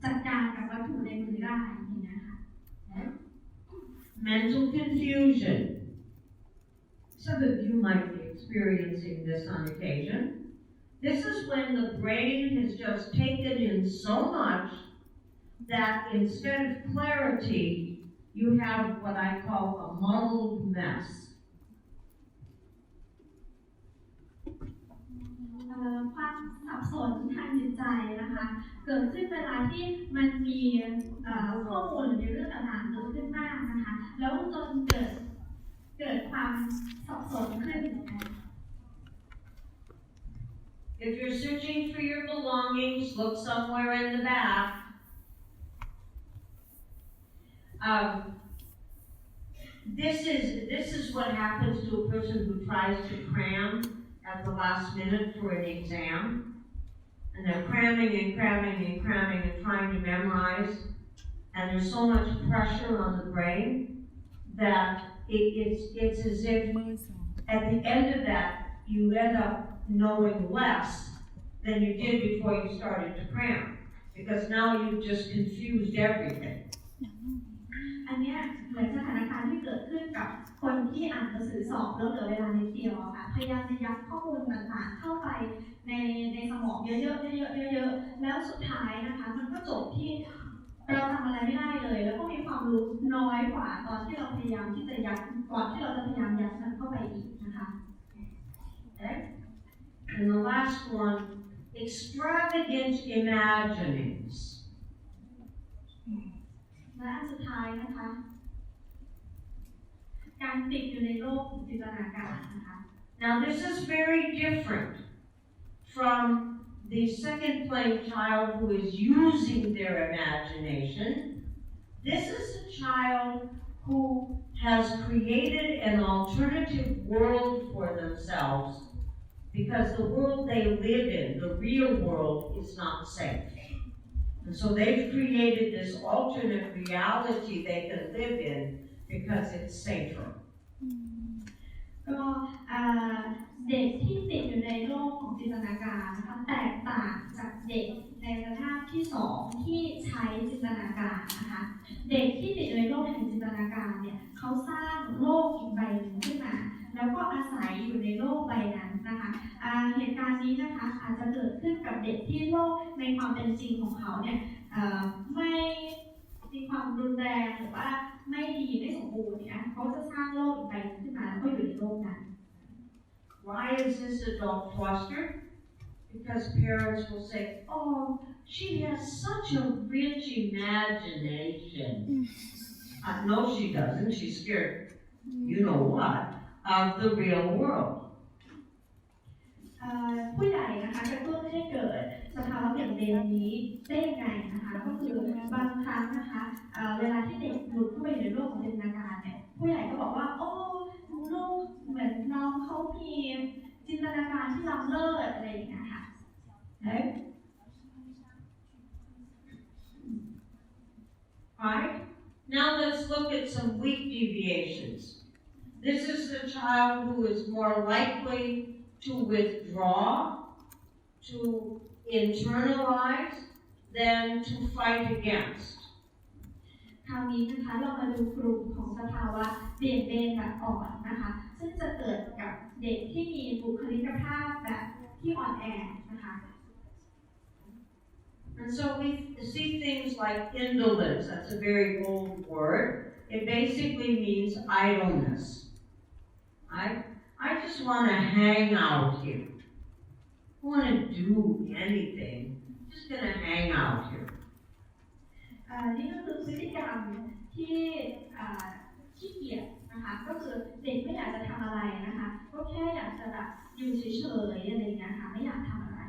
จัดการกับวัตถุในมือได้อย่างนี้นะคะ Mental confusion. Some of you might be experiencing this on occasion. This is when the brain has just taken in so much that instead of clarity, you have what I call a muddled mess. ความสับสนทางจิตใจนะคะเกิดขึ้นเวลาที่มันมีข้อมูลหรือเรื่องต่างๆเกิดขึ้นมากนะคะแล้วจนเกิดความสับสนขึ้น If you're searching for your belongings, look somewhere in the back. This is what happens to a person who tries to cram at the last minute for an exam. And they're cramming and cramming and cramming and trying to memorize. And there's so much pressure on the brain that it's as if at the end of that you end up knowing less than you did before you started to cram. Because now you've just confused everything. อันนี้เหมือนสถานการณ์ที่เกิดขึ้นกับคนที่อ่านหนังสือสอบแล้วเหลือเวลานิดเดียวค่ะพยายามจะยัดข้อมูลต่างๆเข้าไปในสมองเยอะๆเยอะๆแล้วสุดท้ายนะคะมันก็จบที่เราทำอะไรไม่ได้เลยแล้วก็มีความรู้น้อยกว่าตอนที่เราพยายามที่จะยัดก่อนที่เราจะพยายามยัดมันเข้าไปอีกนะคะ And the last one, extravagant imaginings. และอันสุดท้ายนะคะการติดอยู่ในโลกของจินตนาการนะคะ Now this is very different from the second plane child who is using their imagination. This is a child who has created an alternative world for themselves because the world they live in, the real world, is not safe. And so they've created this alternate reality they can live in because it's safer. ก็เด็กที่ติดอยู่ในโลกของจินตนาการนะคะแตกต่างจากเด็กในระดับที่2ที่ใช้จินตนาการนะคะเด็กที่ติดอยู่ในโลกแห่งจินตนาการเนี่ยเขาสร้างโลกอีกใบหนึ่งขึ้นมาแล้วก็อาศัยอยู่ในโลกใบนั้นนะคะเหตุการณ์นี้นะคะอาจจะเกิดขึ้นกับเด็กที่โลกในความเป็นจริงของเขาเนี่ยไม่มีความรุนแรงหรือว่าไม่ดีไม่สมบูรณ์เนี่ยเขาจะสร้างโลกอีกใบหนึ่งขึ้นมาแล้วก็อยู่ในโลกนั้น Why is this adult flustered? Because parents will say, oh, she has such a rich imagination. No, she doesn't. She's scared, you know what, of the real world. ผู้ใหญ่นะคะกระตุ้นให้เกิดสภาวะเบี่ยงเบนนี้ได้ยังไงนะคะก็คือบางครั้งนะคะเวลาที่เด็กหลุดเข้าไปในโลกของจินตนาการเนี่ยผู้ใหญ่ก็บอกว่าโอ้ลูกเหมือนน้องเขามีจินตนาการที่ล้ำเลิศอะไรอย่างเงี้ยค่ะ Okay? Alright, now let's look at some weak deviations. This is the child who is more likely to withdraw, to internalize, than to fight against. คราวนี้นะคะเรามาดูกลุ่มของสภาวะเบี่ยงเบนแบบอ่อนนะคะซึ่งจะเกิดกับเด็กที่มีบุคลิกภาพแบบที่อ่อนแอนะคะ And so we see things like indolence. That's a very old word. It basically means idleness. I just want to hang out here. I don't want to do anything. I'm just going to hang out here. นี่ก็คือพฤติกรรมที่ขี้เกียจนะคะก็คือเด็กไม่อยากจะทำอะไรนะคะก็แค่อยากจะแบบอยู่เฉยๆอะไรอย่างเงี้ยค่ะไม่อยากทำอะไร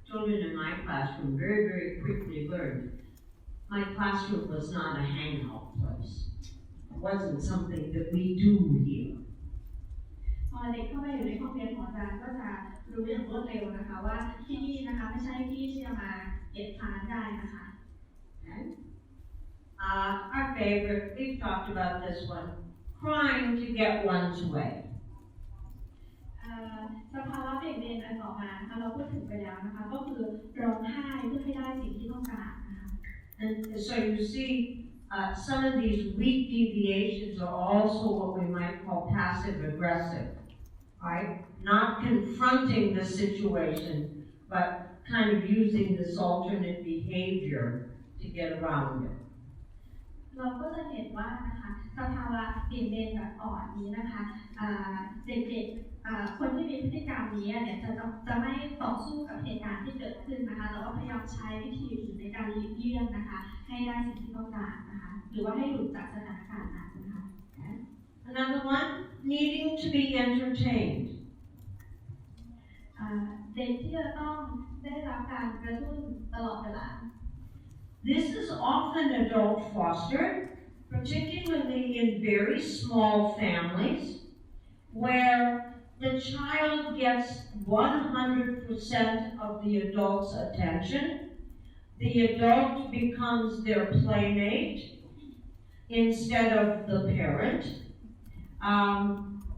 Children in my classroom very, very quickly learned my classroom was not a hangout place. It wasn't something that we do here. พอเด็กเข้าไปอยู่ในห้องเรียนของอาจารย์ก็จะรู้อย่างรวดเร็วนะคะว่าที่นี่นะคะไม่ใช่ที่ที่จะมาเก็บค้างได้นะคะ Okay? Our favorite, we've talked about this one, crying to get one's way. สภาวะเบี่ยงเบนอันต่อมานะคะเราพูดถึงไปแล้วนะคะก็คือร้องไห้เพื่อให้ได้สิ่งที่ต้องการนะคะ And so you see, some of these weak deviations are also what we might call passive aggressive, right? Not confronting the situation, but kind of using this alternate behavior to get around it. เราก็จะเห็นว่านะคะสภาวะเบี่ยงเบนแบบอ่อนนี้นะคะเด็กๆคนที่มีพฤติกรรมนี้เนี่ยจะไม่ต่อสู้กับเหตุการณ์ที่เกิดขึ้นนะคะแต่ว่าพยายามใช้วิธีอื่นในการหลีกเลี่ยงนะคะให้ได้สิ่งที่ต้องการนะคะหรือว่าให้หลุดจากสถานการณ์นั้นนะคะ Another one, needing to be entertained. เด็กที่จะต้องได้รับการกระตุ้นตลอดเวลา This is often adult fostered, particularly in very small families, where the child gets 100% of the adult's attention. The adult becomes their playmate instead of the parent.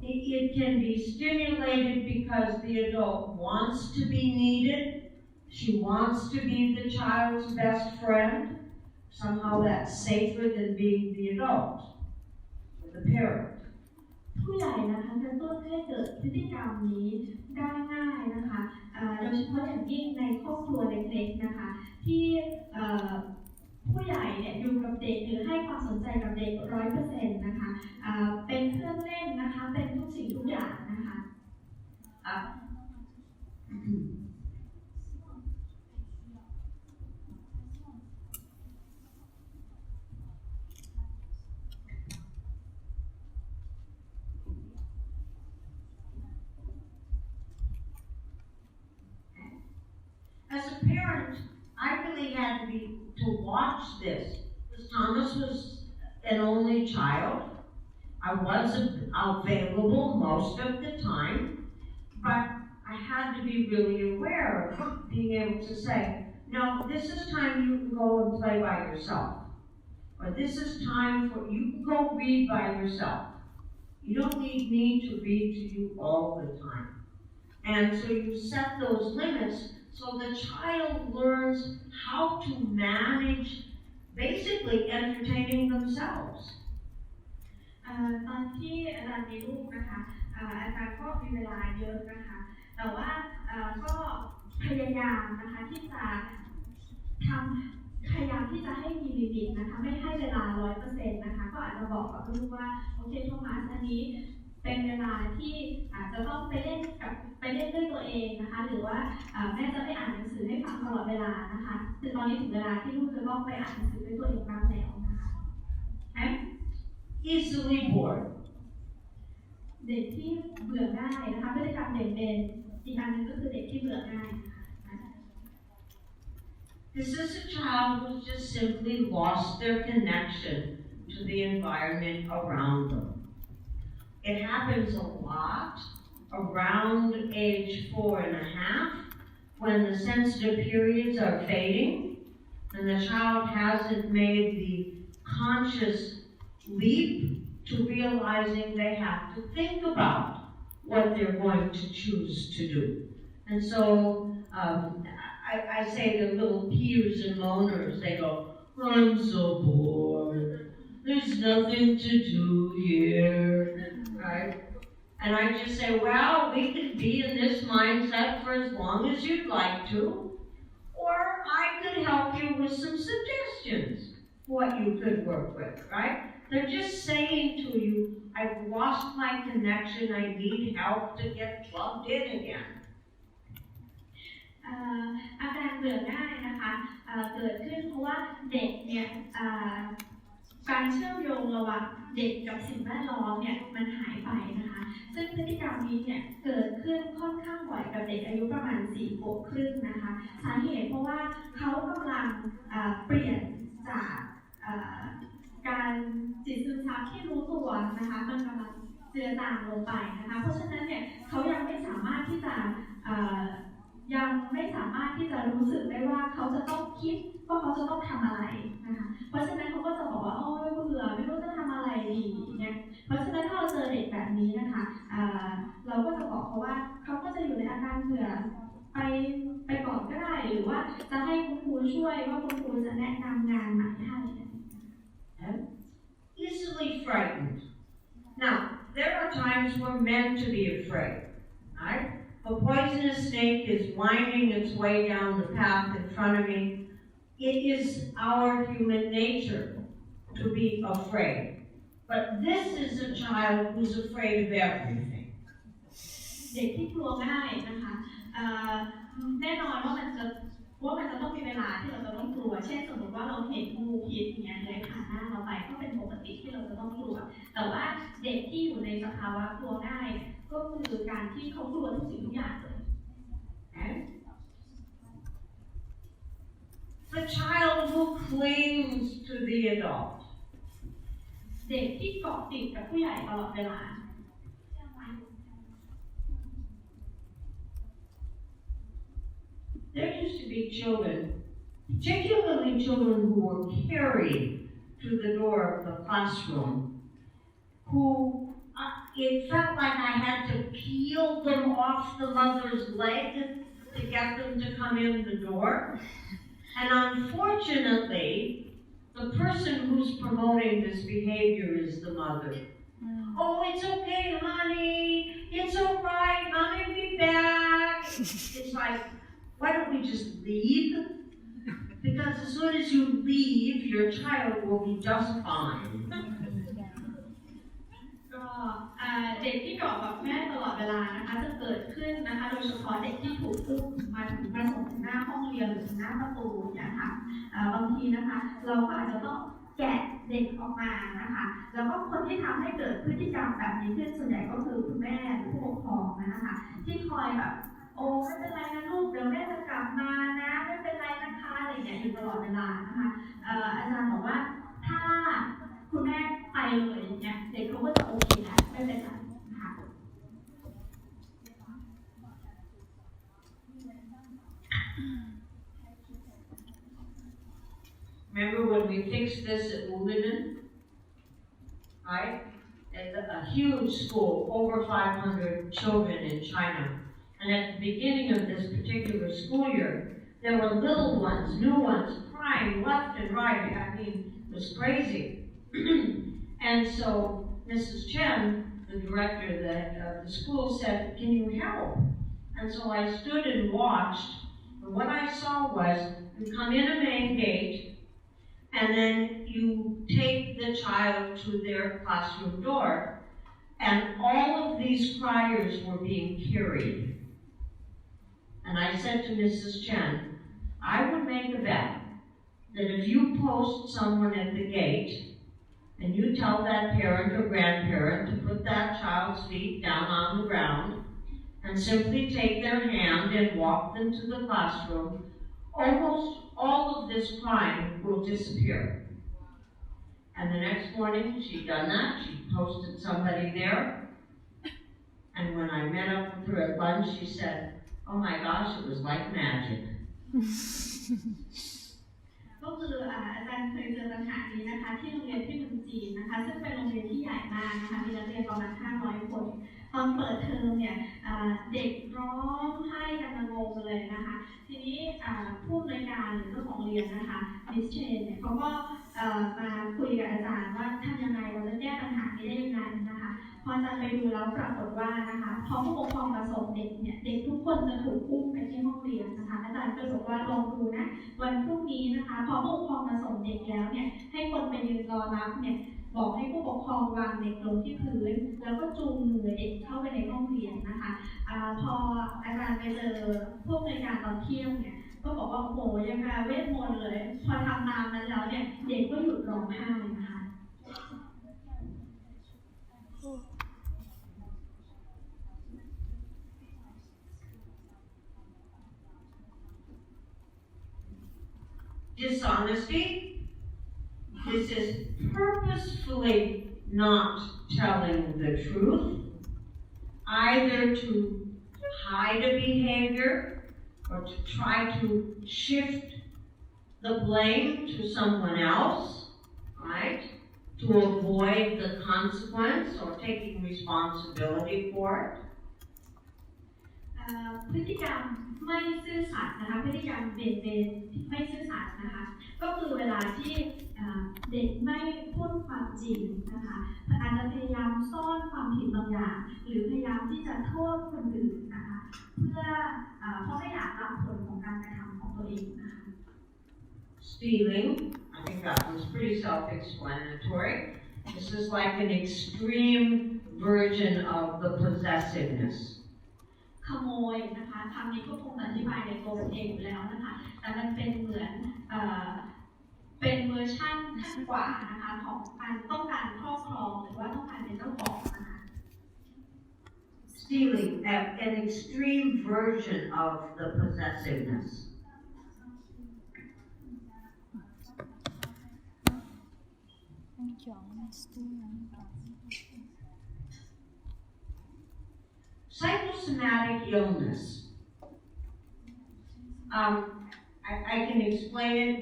It can be stimulated because the adult wants to be needed. She wants to be the child's best friend. Somehow that's safer than being the adult, or the parent. ผู้ใหญ่นะคะกระตุ้นให้เกิดพฤติกรรมนี้ได้ง่ายนะคะโดยเฉพาะอย่างยิ่งในครอบครัวเล็กๆนะคะที่ผู้ใหญ่เนี่ยอยู่กับเด็กหรือให้ความสนใจกับเด็ก 100% นะคะเป็นเพื่อนเล่นนะคะเป็นทุกสิ่งทุกอย่างนะคะ As a parent, I really had to watch this, because Thomas was an only child. I wasn't available most of the time, but I had to be really aware of being able to say, no, this is time you can go and play by yourself. Or this is time for you can go read by yourself. You don't need me to read to you all the time. And so you set those limits so the child learns how to manage basically entertaining themselves. ตอนที่อาจารย์มีลูกนะคะอาจารย์ก็มีเวลาเยอะนะคะแต่ว่าก็พยายามนะคะที่จะพยายามที่จะให้มีลิมิตนะคะไม่ให้เวลา 100% นะคะก็อาจจะบอกกับลูกว่าโอเคโทมัสอันนี้เป็นเวลาที่อาจจะต้องไปเล่นด้วยตัวเองนะคะหรือว่าแม่จะไม่อ่านหนังสือให้ฟังตลอดเวลานะคะคือตอนนี้ถึงเวลาที่ลูกจะต้องไปอ่านหนังสือด้วยตัวเองบ้างแล้วนะคะ Easily bored. เด็กที่เบื่อง่ายนะคะพฤติกรรมเด่น อีกอันหนึงก็คือเด็กที่เบื่อง่าย This is a child who's just simply lost their connection to the environment around them. It happens a lot around age 4.5 when the sensitive periods are fading and the child hasn't made the conscious leap to realizing they have to think about what they're going to choose to do. And so I say the little peers and moaners, they go, I'm so bored, there's nothing to do here, right? And I just say, well, we could be in this mindset for as long as you'd like to, or I could help you with some suggestions what you could work with, right? They're just saying to you, I've lost my connection, I need help to get plugged in again. อาการเบื่อง่ายนะคะเกิดขึ้นเพราะว่าเด็กเนี่ยการเชื่อมโยงระหว่างเด็กกับสิ่งแวดล้อมเนี่ยมันหายไปนะคะซึ่งพฤติกรรมนี้เนี่ยเกิดขึ้นค่อนข้างบ่อยกับเด็กอายุประมาณ4 ขวบครึ่งนะคะสาเหตุเพราะว่าเขากำลังเปลี่ยนจากการจิตซึมซับที่รู้ตัวนะคะมันกำลังเจือจางลงไปนะคะเพราะฉะนั้นเนี่ยเขายังไม่สามารถที่จะรู้สึกได้ว่าเขาจะต้องคิดว่าเขาจะต้องทำอะไรนะคะเพราะฉะนั้นเขาก็จะบอกว่าโอ้ยเบื่อไม่รู้จะทำอะไรดีเนี่ยเพราะฉะนั้นถ้าเราเจอเด็กแบบนี้นะคะเราก็จะบอกเขาว่าเขาก็จะอยู่ในอาการเบื่อไปก่อนก็ได้หรือว่าจะให้คุณครูช่วยว่าคุณครูจะแนะนำงานใหม่ให้ Easily frightened. Now, there are times we're meant to be afraid, right? A poisonous snake is winding its way down the path in front of me. It is our human nature to be afraid. But this is a child who's afraid of everything. เด็กที่กลัวง่ายนะคะแน่นอนว่ามันจะต้องมีเวลาที่เราจะต้องกลัวเช่นสมมติว่าเราเห็นงูพิษอย่างเงี้ยเลื้อยผ่านหน้าเราไปก็เป็นปกติที่เราจะต้องกลัวแต่ว่าเด็กที่อยู่ในสภาวะกลัวง่ายก็คือการที่เขากลัวทุกสิ่งทุกอย่างเลย The child who clings to the adult. เด็กที่เกาะติดกับผู้ใหญ่ตลอดเวลา There used to be children, particularly children who were carried to the door of the classroom, who it felt like I had to peel them off the mother's leg to get them to come in the door. And unfortunately, the person who's promoting this behavior is the mother. Oh, it's okay, honey. It's all right. Mommy will be back. It's like, why don't we just leave? Because as soon as you leave, your child will be just fine. เด็กที่เกาะกับแม่ตลอดเวลานะคะจะเกิดขึ้นนะคะโดยเฉพาะเด็กที่ถูกอุ้มมาถึงประสงค์หน้าห้องเรียนหรือหน้าประตูเนี่ยค่ะบางทีนะคะเราก็อาจจะต้องแกะเด็กออกมานะคะแล้วก็คนที่ทำให้เกิดพฤติกรรมแบบนี้ขึ้นส่วนใหญ่ก็คือคุณแม่หรือผู้ปกครองนะคะที่คอยแบบโอ้ไม่เป็นไรนะลูกเดี๋ยวแม่จะกลับมานะไม่เป็นไรนะคะอะไรอย่างเงี้ยอยู่ตลอดเวลานะคะอาจารย์บอกว่าถ้าคุณแม่ไปเลยอย่างเงี้ยเด็กเขาก็จะโอเคแล้วไม่เป็นไรค่ะ Remember when we fixed this at Wulinan? Right? It's a huge school, over 500 children in China. And at the beginning of this particular school year, there were little ones, new ones, crying left and right. I mean, it was crazy. And so Mrs. Chen, the director of the school, said, can you help? And so I stood and watched. And what I saw was, you come in a main gate, and then you take the child to their classroom door. And all of these criers were being carried. And I said to Mrs. Chen, I would make a bet that if you post someone at the gate, and you tell that parent or grandparent to put that child's feet down on the ground, and simply take their hand and walk them to the classroom, almost all of this crying will disappear. And the next morning, she'd done that. She posted somebody there. And when I met up with her at lunch, she said, "Oh my gosh, it was like magic." ก็คืออาจารย์เคยเจอปัญหานี้นะคะที่โรงเรียนที่เมืองจีนนะคะซึ่งเป็นโรงเรียนที่ใหญ่มากนะคะมีนักเรียนประมาณ500 คนตอนเปิดเทอมเนี่ยเด็กร้องไห้กันระงมเลยนะคะทีนี้ผู้อำนวยการหรือเจ้าของเรียนนะคะมิสเชนเนี่ยเขาก็มาคุยกับอาจารย์ว่าทำยังไงเราจะแก้ปัญหานี้ได้ยังไงนะคะพออาจารย์ไปดูแล้วปรากฏว่านะคะพอผู้ปกครองมาส่งเด็กเนี่ยเด็กทุกคนจะถูกอุ้มไปที่ห้องเรียนนะคะอาจารย์ก็บอกว่าลองดูนะวันพรุ่งนี้นะคะพอผู้ปกครองมาส่งเด็กแล้วเนี่ยให้คนไปยืนรอรับเนี่ยบอกให้ผู้ปกครองวางเด็กลงที่พื้นแล้วก็จูงมือเด็กเข้าไปในห้องเรียนนะคะพออาจารย์ไปเจอผู้อำนวยการตอนเที่ยงเนี่ยก็บอกว่าโอ้โหยังกับเวทมนต์เลยพอทำตามนั้นแล้วเนี่ยเด็กก็หยุดร้องไห้นะคะ Dishonesty. This is purposefully not telling the truth, either to hide a behavior or to try to shift the blame to someone else, right? To avoid the consequence or taking responsibility for it. พฤติกรรมไม่ซื่อสัตย์นะคะพฤติกรรมเบนไม่ซื่อสัตย์นะคะก็คือเวลาที่เด็กไม่พูดความจริงนะคะอาจจะพยายามซ่อนความผิดบางอย่างหรือพยายามที่จะโทษคนอื่นนะคะเพื่อเพราะไม่อยากรับผลของการกระทำของตัวเองนะคะ Stealing, I think that was pretty self-explanatory. This is like an extreme version of the possessiveness. ขโมยนะคะคำนี้ก็คงอธิบายในตัวเองแล้วนะคะแต่มันเป็นเหมือนเป็นเวอร์ชั่นขั้นกว่านะคะของการต้องการครอบครองหรือว่าต้องการเป็นเจ้าของนะคะ Stealing, an extreme version of the possessiveness. Psychosomatic illness. I can explain it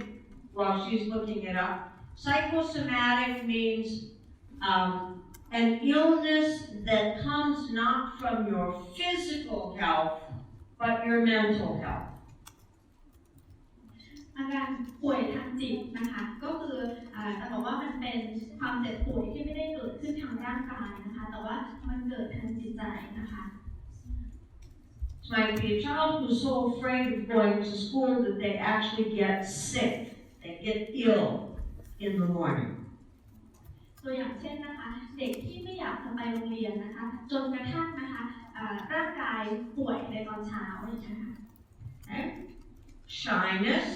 while she's looking it up. Psychosomatic means an illness that comes not from your physical health, but your mental health. อาการป่วยทางจิตนะคะก็คือจะบอกว่ามันเป็นความเจ็บป่วยที่ไม่ได้เกิดขึ้นทางร่างกายนะคะแต่ว่ามันเกิดทางจิตใจนะคะ It might be a child who's so afraid of going to school that they actually get sick. They get ill in the morning. ตัวอย่างเช่นนะคะเด็กที่ไม่อยากจะไปโรงเรียนนะคะจนกระทั่งนะคะร่างกายป่วยในตอนเช้าอย่างเงี้ยค่ะ Okay. Shyness.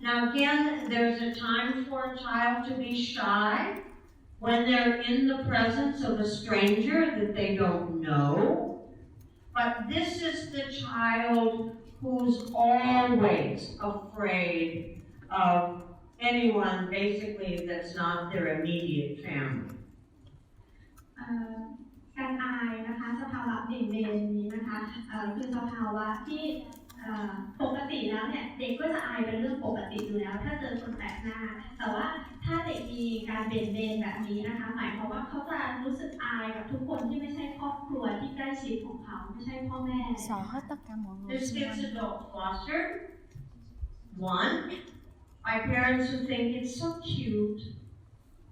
Now again, there's a time for a child to be shy when they're in the presence of a stranger that they don't know. But this is the child who's always afraid of anyone basically that's not their immediate family. การอายนะคะสภาวะเบี่ยงเบนนี้นะคะคือสภาวะที่ปกติแล้วเนี่ยเด็กก็จะอายเป็นเรื่องปกติอยู่แล้วถ้าเจอคนแปลกหน้าแต่ว่าถ้าเด็กมีการเบี่ยงเบนแบบนี้นะคะหมายความว่าเขาจะรู้สึกอายกับทุกคนที่ไม่ใช่ครอบครัวที่ใกล้ชิดของเขาไม่ใช่พ่อแม่ This gets adult foster. One, by parents who think it's so cute.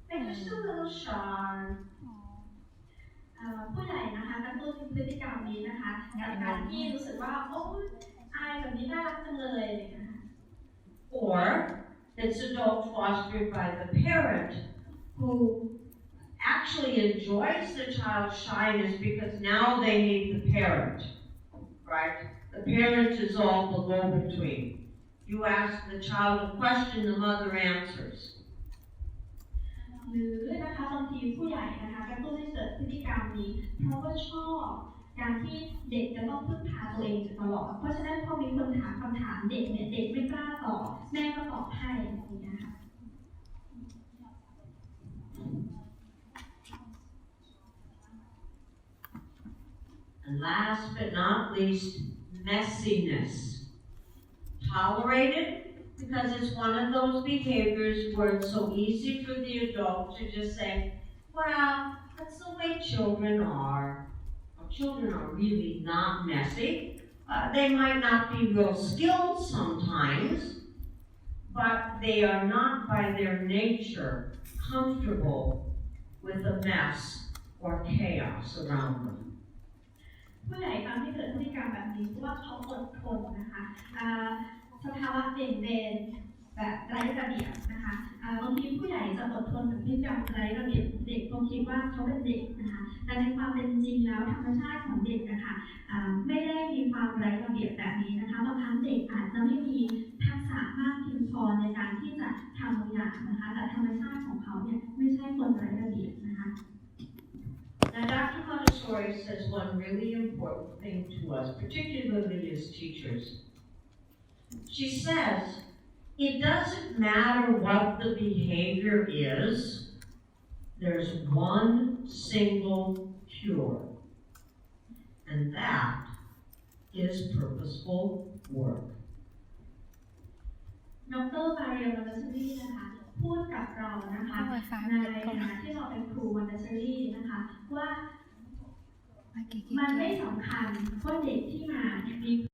They're just a little shy. ผู้ใหญ่นะคะกระตุ้นพฤติกรรมนี้นะคะกับการที่รู้สึกว่าโอ้อายแบบนี้น่ารักจังเลยนะคะ Or it's adult fostered by the parent who actually enjoys the child's shyness because now they need the parent, right? The parent is all the go-between. You ask the child a question, the mother answers. หรือนะคะบางทีผู้ใหญ่นะคะกระตุ้นให้เกิดพฤติกรรมนี้เพราะว่าชอบ การที่เด็กจะต้องพึ่งพาตัวเองตลอดเพราะฉะนั้นพอมีคนถามคำถามเด็กเนี่ยเด็กไม่กล้าตอบแม่ก็ตอบให้อย่างเงี้ยค่ะ And last but not least, messiness. Tolerated because it's one of those behaviors where it's so easy for the adult to just say, well, that's the way children are. Well, children are really not messy. They might not be real skilled sometimes, but they are not by their nature comfortable with a mess or chaos around them. ผู้ใหญ่ตามที่เกิดพฤติกรรมแบบนี้เพราะว่าเขาอดทนนะคะสภาวะเด่นแบบไร้ระเบียบนะคะบางทีผู้ใหญ่จะอดทนกับพฤติกรรมไร้ระเบียบเด็กคงคิดว่าเขาเป็นเด็กนะคะแต่ในความเป็นจริงแล้วธรรมชาติของเด็กนะคะไม่ได้มีความไร้ระเบียบแบบนี้นะคะบางครั้งเด็กอาจจะไม่มีทักษะมากเพียงพอในการที่จะทำบางอย่างนะคะแต่ธรรมชาติของเขาเนี่ยไม่ใช่คนไร้ระเบียบนะคะ Now, Dr. Montessori says one really important thing to us, particularly as teachers. She says, it doesn't matter what the behavior is, there's one single cure, and that is purposeful work. ดร. มาเรีย Montessori นะคะพูดกับเรานะคะในฐานะที่เราเป็นครู Montessori นะคะว่ามันไม่สำคัญว่าเด็กที่มามี